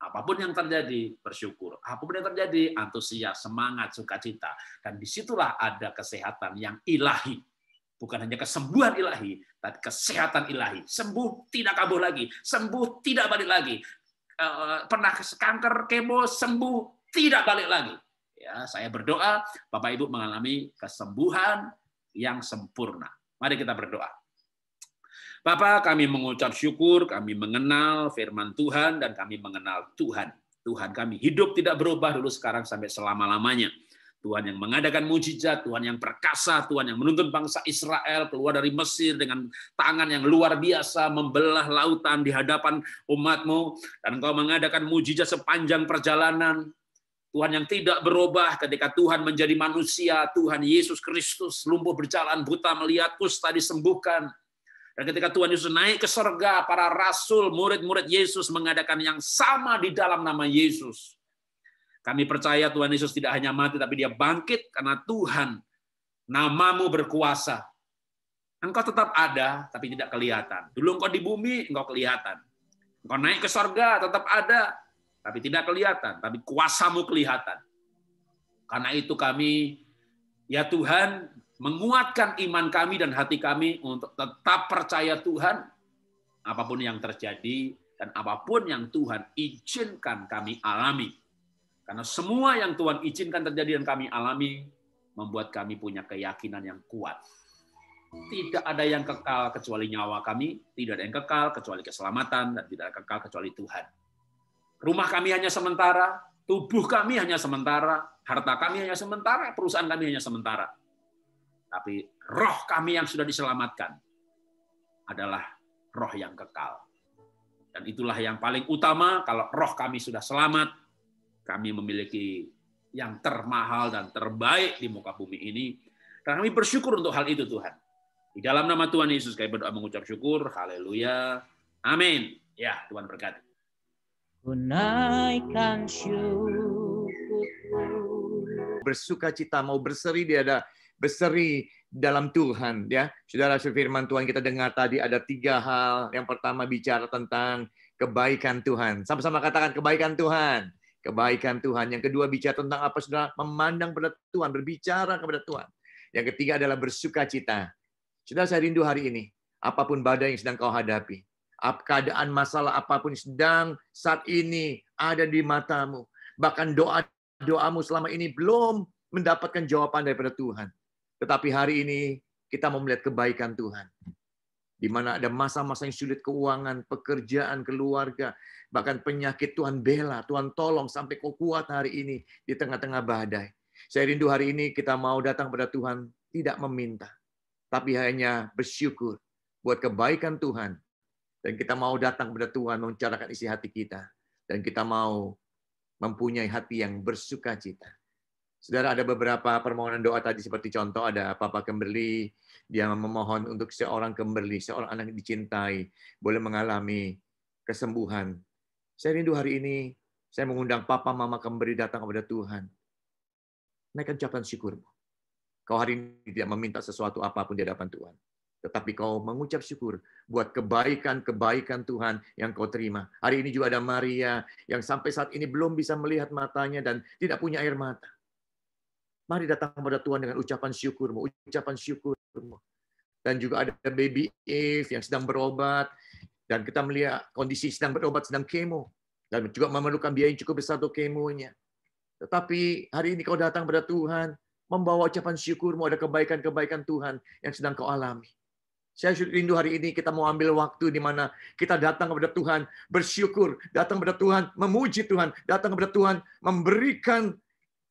Apapun yang terjadi, bersyukur. Apapun yang terjadi, antusias, semangat, sukacita. Dan disitulah ada kesehatan yang ilahi. Bukan hanya kesembuhan ilahi, tapi kesehatan ilahi. Sembuh, tidak kambuh lagi. Sembuh, tidak balik lagi. Pernah kanker, kemo, sembuh, tidak balik lagi. Ya, saya berdoa, Bapak Ibu mengalami kesembuhan yang sempurna. Mari kita berdoa. Bapa, kami mengucap syukur, kami mengenal firman Tuhan, dan kami mengenal Tuhan. Tuhan kami hidup tidak berubah dulu, sekarang, sampai selama-lamanya. Tuhan yang mengadakan mujizat, Tuhan yang perkasa, Tuhan yang menuntun bangsa Israel keluar dari Mesir dengan tangan yang luar biasa, membelah lautan di hadapan umat-Mu, dan Engkau mengadakan mujizat sepanjang perjalanan. Tuhan yang tidak berubah ketika Tuhan menjadi manusia, Tuhan Yesus Kristus, lumpuh berjalan, buta melihat, kusta disembuhkan. Dan ketika Tuhan Yesus naik ke surga, para rasul, murid-murid Yesus mengadakan yang sama di dalam nama Yesus. Kami percaya Tuhan Yesus tidak hanya mati, tapi dia bangkit karena Tuhan, namamu berkuasa. Engkau tetap ada, tapi tidak kelihatan. Dulu engkau di bumi, engkau kelihatan. Engkau naik ke surga, tetap ada, tapi tidak kelihatan. Tapi kuasamu kelihatan. Karena itu kami, ya Tuhan, menguatkan iman kami dan hati kami untuk tetap percaya Tuhan, apapun yang terjadi dan apapun yang Tuhan izinkan kami alami. Karena semua yang Tuhan izinkan terjadi dan kami alami, membuat kami punya keyakinan yang kuat. Tidak ada yang kekal kecuali nyawa kami, tidak ada yang kekal kecuali keselamatan, dan tidak ada yang kekal kecuali Tuhan. Rumah kami hanya sementara, tubuh kami hanya sementara, harta kami hanya sementara, perusahaan kami hanya sementara. Tapi roh kami yang sudah diselamatkan adalah roh yang kekal. Dan itulah yang paling utama, kalau roh kami sudah selamat, kami memiliki yang termahal dan terbaik di muka bumi ini. Dan kami bersyukur untuk hal itu Tuhan. Di dalam nama Tuhan Yesus kami berdoa mengucap syukur. Haleluya. Amin. Ya, Tuhan berkati. Ku naikkan syukur. Bersukacita, mau berseri, dia ada berseri dalam Tuhan, ya. Saudara, firman Tuhan kita dengar tadi ada 3 hal. Yang pertama bicara tentang kebaikan Tuhan. Sama-sama katakan kebaikan Tuhan. Kebaikan Tuhan. Yang kedua bicara tentang apa, saudara? Memandang pada Tuhan, berbicara kepada Tuhan. Yang ketiga adalah bersukacita. Saudara, saya rindu hari ini, apapun badai yang sedang kau hadapi, keadaan masalah apapun yang sedang saat ini ada di matamu, bahkan doamu selama ini belum mendapatkan jawaban daripada Tuhan. Tetapi hari ini kita mau melihat kebaikan Tuhan. Di mana ada masa-masa yang sulit, keuangan, pekerjaan, keluarga, bahkan penyakit, Tuhan bela, Tuhan tolong sampai kau kuat hari ini di tengah-tengah badai. Saya rindu hari ini kita mau datang pada Tuhan, tidak meminta, tapi hanya bersyukur buat kebaikan Tuhan. Dan kita mau datang kepada Tuhan, membicarakan isi hati kita. Dan kita mau mempunyai hati yang bersukacita. Saudara, ada beberapa permohonan doa tadi, seperti contoh ada Papa Kimberly, dia memohon untuk seorang Kimberly, seorang anak yang dicintai, boleh mengalami kesembuhan. Saya rindu hari ini, saya mengundang Papa Mama Kimberly datang kepada Tuhan. Naikkan ucapan syukurmu. Kau hari ini tidak meminta sesuatu apapun di hadapan Tuhan. Tetapi kau mengucap syukur buat kebaikan-kebaikan Tuhan yang kau terima. Hari ini juga ada Maria yang sampai saat ini belum bisa melihat matanya dan tidak punya air mata. Mari datang kepada Tuhan dengan ucapan syukurmu, ucapan syukurmu. Dan juga ada baby Eve yang sedang berobat, dan kita melihat kondisi sedang berobat, sedang kemo, dan juga memerlukan biaya yang cukup besar untuk kemonya. Tetapi hari ini kau datang kepada Tuhan, membawa ucapan syukurmu, ada kebaikan-kebaikan Tuhan yang sedang kau alami. Saya rindu hari ini kita mau ambil waktu di mana kita datang kepada Tuhan, bersyukur, datang kepada Tuhan, memuji Tuhan, datang kepada Tuhan, memberikan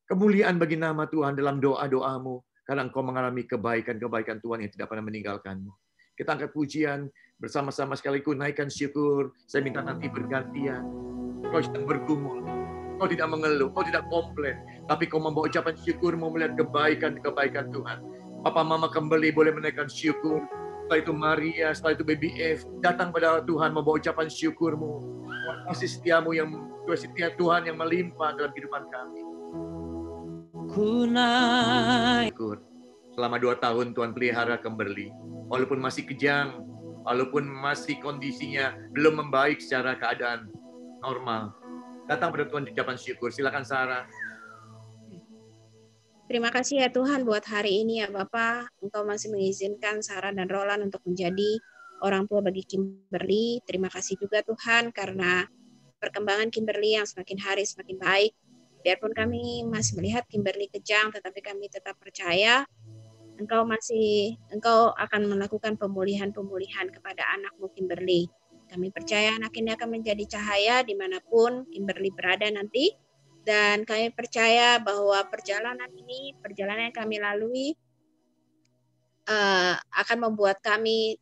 kemuliaan bagi nama Tuhan dalam doa-doamu. Karena engkau mengalami kebaikan-kebaikan Tuhan yang tidak pernah meninggalkanmu. Kita angkat pujian, bersama-sama sekaligus naikkan syukur. Saya minta nanti bergantian. Kau sedang bergumul. Kau tidak mengeluh, kau tidak komplain. Tapi kau membawa ucapan syukurmu melihat kebaikan-kebaikan Tuhan. Papa Mama kembali boleh menaikkan syukur. Setelah itu Maria, setelah itu Baby F. Datang pada Tuhan membawa ucapan syukurmu. Kasih setiamu yang setia Tuhan yang melimpah dalam kehidupan kami. Selama 2 tahun Tuhan pelihara Kimberly. Walaupun masih kejang, walaupun masih kondisinya belum membaik secara keadaan normal. Datang pada Tuhan ucapan syukur. Silakan Sarah. Terima kasih ya Tuhan buat hari ini ya Bapak. Engkau masih mengizinkan Sarah dan Roland untuk menjadi orang tua bagi Kimberly. Terima kasih juga Tuhan karena perkembangan Kimberly yang semakin hari semakin baik. Biarpun kami masih melihat Kimberly kejang, tetapi kami tetap percaya Engkau akan melakukan pemulihan-pemulihan kepada anakmu Kimberly. Kami percaya anak ini akan menjadi cahaya dimanapun Kimberly berada nanti. Dan kami percaya bahwa perjalanan yang kami lalui akan membuat kami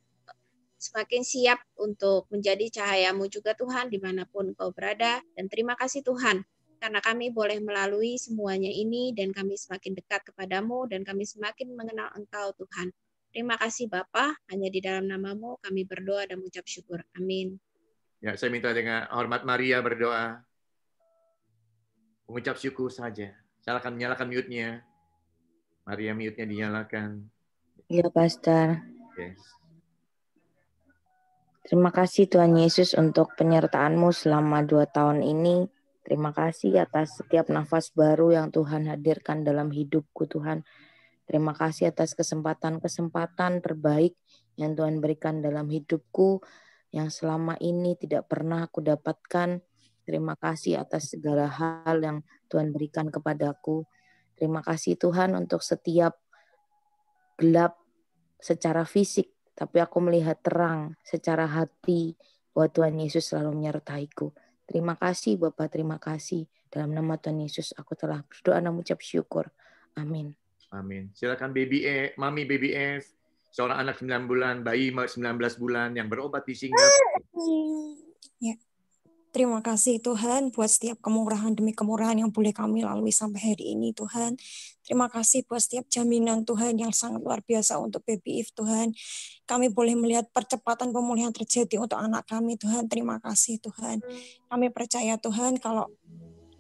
semakin siap untuk menjadi cahayamu juga Tuhan dimanapun Engkau berada. Dan terima kasih Tuhan, karena kami boleh melalui semuanya ini dan kami semakin dekat kepadamu dan kami semakin mengenal Engkau Tuhan. Terima kasih Bapa, hanya di dalam nama-Mu kami berdoa dan mengucap syukur. Amin. Ya, saya minta dengan hormat Maria berdoa. Mengucap syukur saja. Nyalakan mute-nya. Maria mute-nya dinyalakan. Iya, Pastor. Yes. Terima kasih Tuhan Yesus untuk penyertaan-Mu selama 2 tahun ini. Terima kasih atas setiap nafas baru yang Tuhan hadirkan dalam hidupku Tuhan. Terima kasih atas kesempatan-kesempatan terbaik yang Tuhan berikan dalam hidupku yang selama ini tidak pernah aku dapatkan. Terima kasih atas segala hal yang Tuhan berikan kepadaku. Terima kasih Tuhan untuk setiap gelap secara fisik, tapi aku melihat terang secara hati bahwa Tuhan Yesus selalu menyertaiku. Terima kasih Bapak, terima kasih. Dalam nama Tuhan Yesus aku telah berdoa dan mengucap syukur. Amin. Amin. Silakan Mami Baby F, seorang anak 9 bulan, bayi 19 bulan yang berobat di Singapura. Ya. Terima kasih Tuhan buat setiap kemurahan demi kemurahan yang boleh kami lalui sampai hari ini Tuhan. Terima kasih buat setiap jaminan Tuhan yang sangat luar biasa untuk Baby Eve Tuhan. Kami boleh melihat percepatan pemulihan terjadi untuk anak kami Tuhan. Terima kasih Tuhan. Kami percaya Tuhan kalau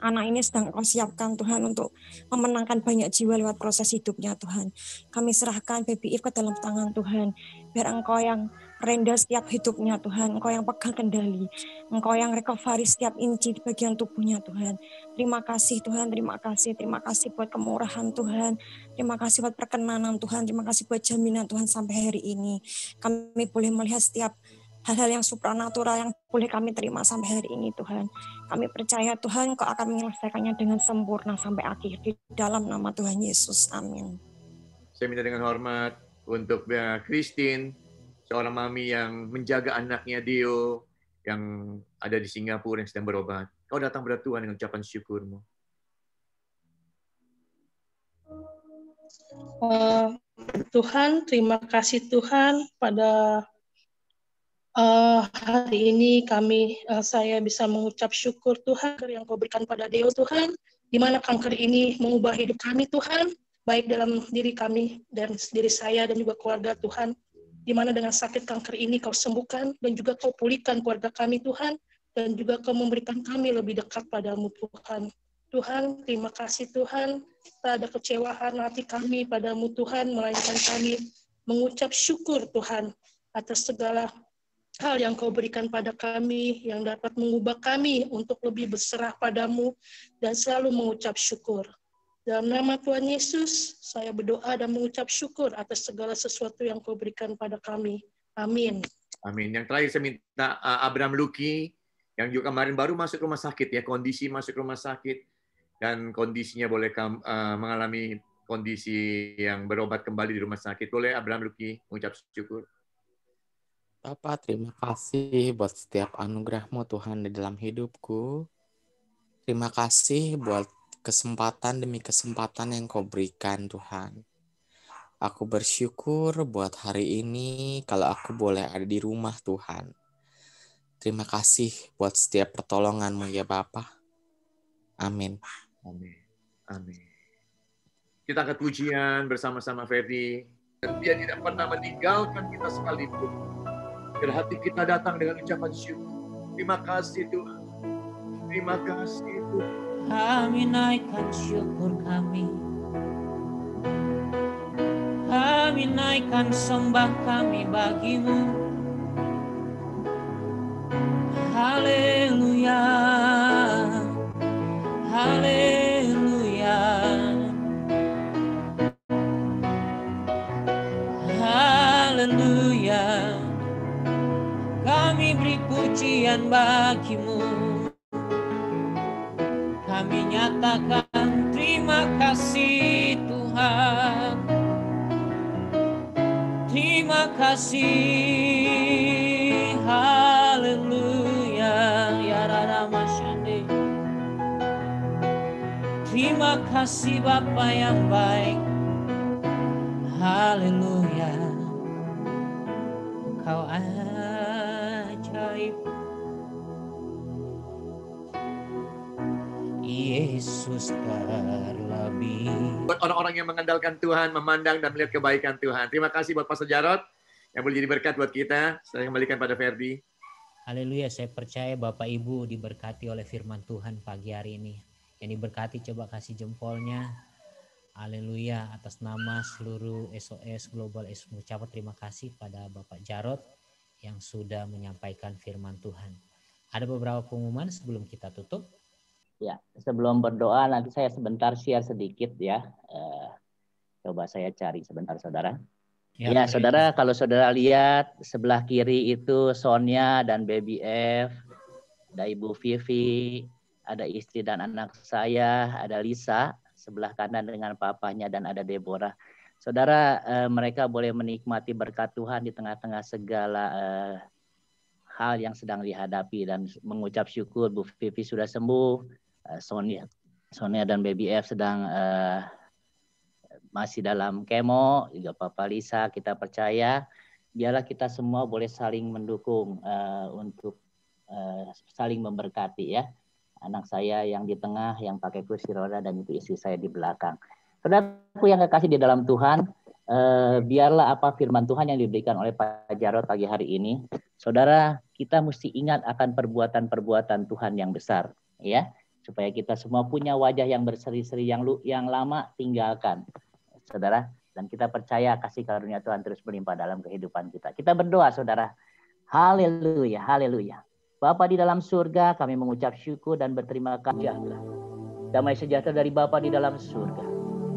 anak ini sedang Kau siapkan Tuhan untuk memenangkan banyak jiwa lewat proses hidupnya Tuhan. Kami serahkan Baby Eve ke dalam tangan Tuhan. Biar Engkau yang renda setiap hidupnya Tuhan. Engkau yang pegang kendali. Engkau yang recovery setiap inci di bagian tubuhnya Tuhan. Terima kasih Tuhan, terima kasih. Terima kasih buat kemurahan Tuhan. Terima kasih buat perkenanan Tuhan. Terima kasih buat jaminan Tuhan sampai hari ini. Kami boleh melihat setiap hal-hal yang supranatural yang boleh kami terima sampai hari ini Tuhan. Kami percaya Tuhan Kau akan menyelesaikannya dengan sempurna sampai akhir di dalam nama Tuhan Yesus. Amin. Saya minta dengan hormat untuk Christine, seorang mami yang menjaga anaknya Dio yang ada di Singapura yang sedang berobat. Kau datang pada Tuhan dengan ucapan syukurmu. Tuhan, terima kasih Tuhan pada hari ini saya bisa mengucap syukur Tuhan yang Kau berikan pada Deo Tuhan, di mana kanker ini mengubah hidup kami Tuhan, baik dalam diri kami dan diri saya dan juga keluarga Tuhan, di mana dengan sakit kanker ini Kau sembuhkan dan juga Kau pulihkan keluarga kami Tuhan, dan juga Kau memberikan kami lebih dekat padamu Tuhan. Tuhan, terima kasih Tuhan, tak ada kecewaan hati kami padamu Tuhan, melainkan kami mengucap syukur Tuhan atas segala hal yang Kau berikan pada kami, yang dapat mengubah kami untuk lebih berserah padamu dan selalu mengucap syukur. Dalam nama Tuhan Yesus, saya berdoa dan mengucap syukur atas segala sesuatu yang Kau berikan pada kami. Amin. Amin. Yang terakhir saya minta Abraham Luki, yang juga kemarin baru masuk rumah sakit ya, kondisi masuk rumah sakit, dan kondisinya boleh mengalami kondisi yang berobat kembali di rumah sakit. Boleh Abraham Luki mengucap syukur. Bapak, terima kasih buat setiap anugerah-Mu Tuhan di dalam hidupku. Terima kasih buat kesempatan demi kesempatan yang Kau berikan Tuhan. Aku bersyukur buat hari ini kalau aku boleh ada di rumah Tuhan. Terima kasih buat setiap pertolongan-Mu ya Bapa. Amin. Amin. Amin. Kita angkat pujian bersama-sama Ferdi. Dan Dia tidak pernah meninggalkan kita sekalipun. Biar hati kita datang dengan ucapan syukur. Terima kasih Tuhan. Terima kasih Tuhan. Kami naikkan syukur kami. Kami naikkan sembah kami bagimu. Haleluya. Haleluya. Haleluya. Kami beri pujian bagimu. Kami nyatakan terima kasih Tuhan. Terima kasih. Haleluya. Ya Rama Shande. Terima kasih Bapa yang baik. Haleluya. Kau ajaib. Yesus terlebih. Buat orang-orang yang mengandalkan Tuhan, memandang dan melihat kebaikan Tuhan. Terima kasih buat Pastor Jarod yang boleh jadi berkat buat kita. Saya kembalikan pada Ferdi. Haleluya, saya percaya Bapak Ibu diberkati oleh firman Tuhan pagi hari ini. Yang diberkati coba kasih jempolnya. Haleluya, atas nama seluruh SOS Global mengucapkan terima kasih pada Bapak Jarod yang sudah menyampaikan firman Tuhan. Ada beberapa pengumuman sebelum kita tutup. Ya, sebelum berdoa nanti saya sebentar share sedikit ya. Coba saya cari sebentar saudara. Ya saudara, kalau saudara lihat sebelah kiri itu Sonia dan Baby F, ada Ibu Vivi, ada istri dan anak saya, ada Lisa, sebelah kanan dengan papanya dan ada Deborah. Saudara, mereka boleh menikmati berkat Tuhan di tengah-tengah segala hal yang sedang dihadapi dan mengucap syukur Bu Vivi sudah sembuh. Sonia dan Baby F sedang masih dalam kemo, juga Papa Lisa, kita percaya biarlah kita semua boleh saling mendukung untuk saling memberkati ya. Anak saya yang di tengah yang pakai kursi roda dan itu istri saya di belakang. Saudaraku yang kekasih di dalam Tuhan, biarlah apa firman Tuhan yang diberikan oleh Pak Jarod pagi hari ini, saudara, kita mesti ingat akan perbuatan-perbuatan Tuhan yang besar, ya, supaya kita semua punya wajah yang berseri-seri, yang lama tinggalkan, saudara, dan kita percaya kasih karunia Tuhan terus melimpah dalam kehidupan kita. Kita berdoa, saudara. Haleluya, haleluya. Bapa di dalam surga, kami mengucap syukur dan berterima kasih. Damai sejahtera dari Bapa di dalam surga,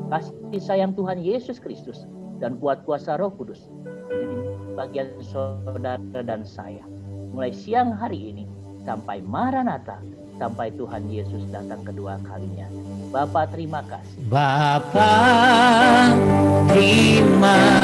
kasih sayang Tuhan Yesus Kristus dan kuat kuasa Roh Kudus menjadi bagian saudara dan saya mulai siang hari ini sampai Maranatha, sampai Tuhan Yesus datang kedua kalinya. Bapa terima kasih. Bapa terima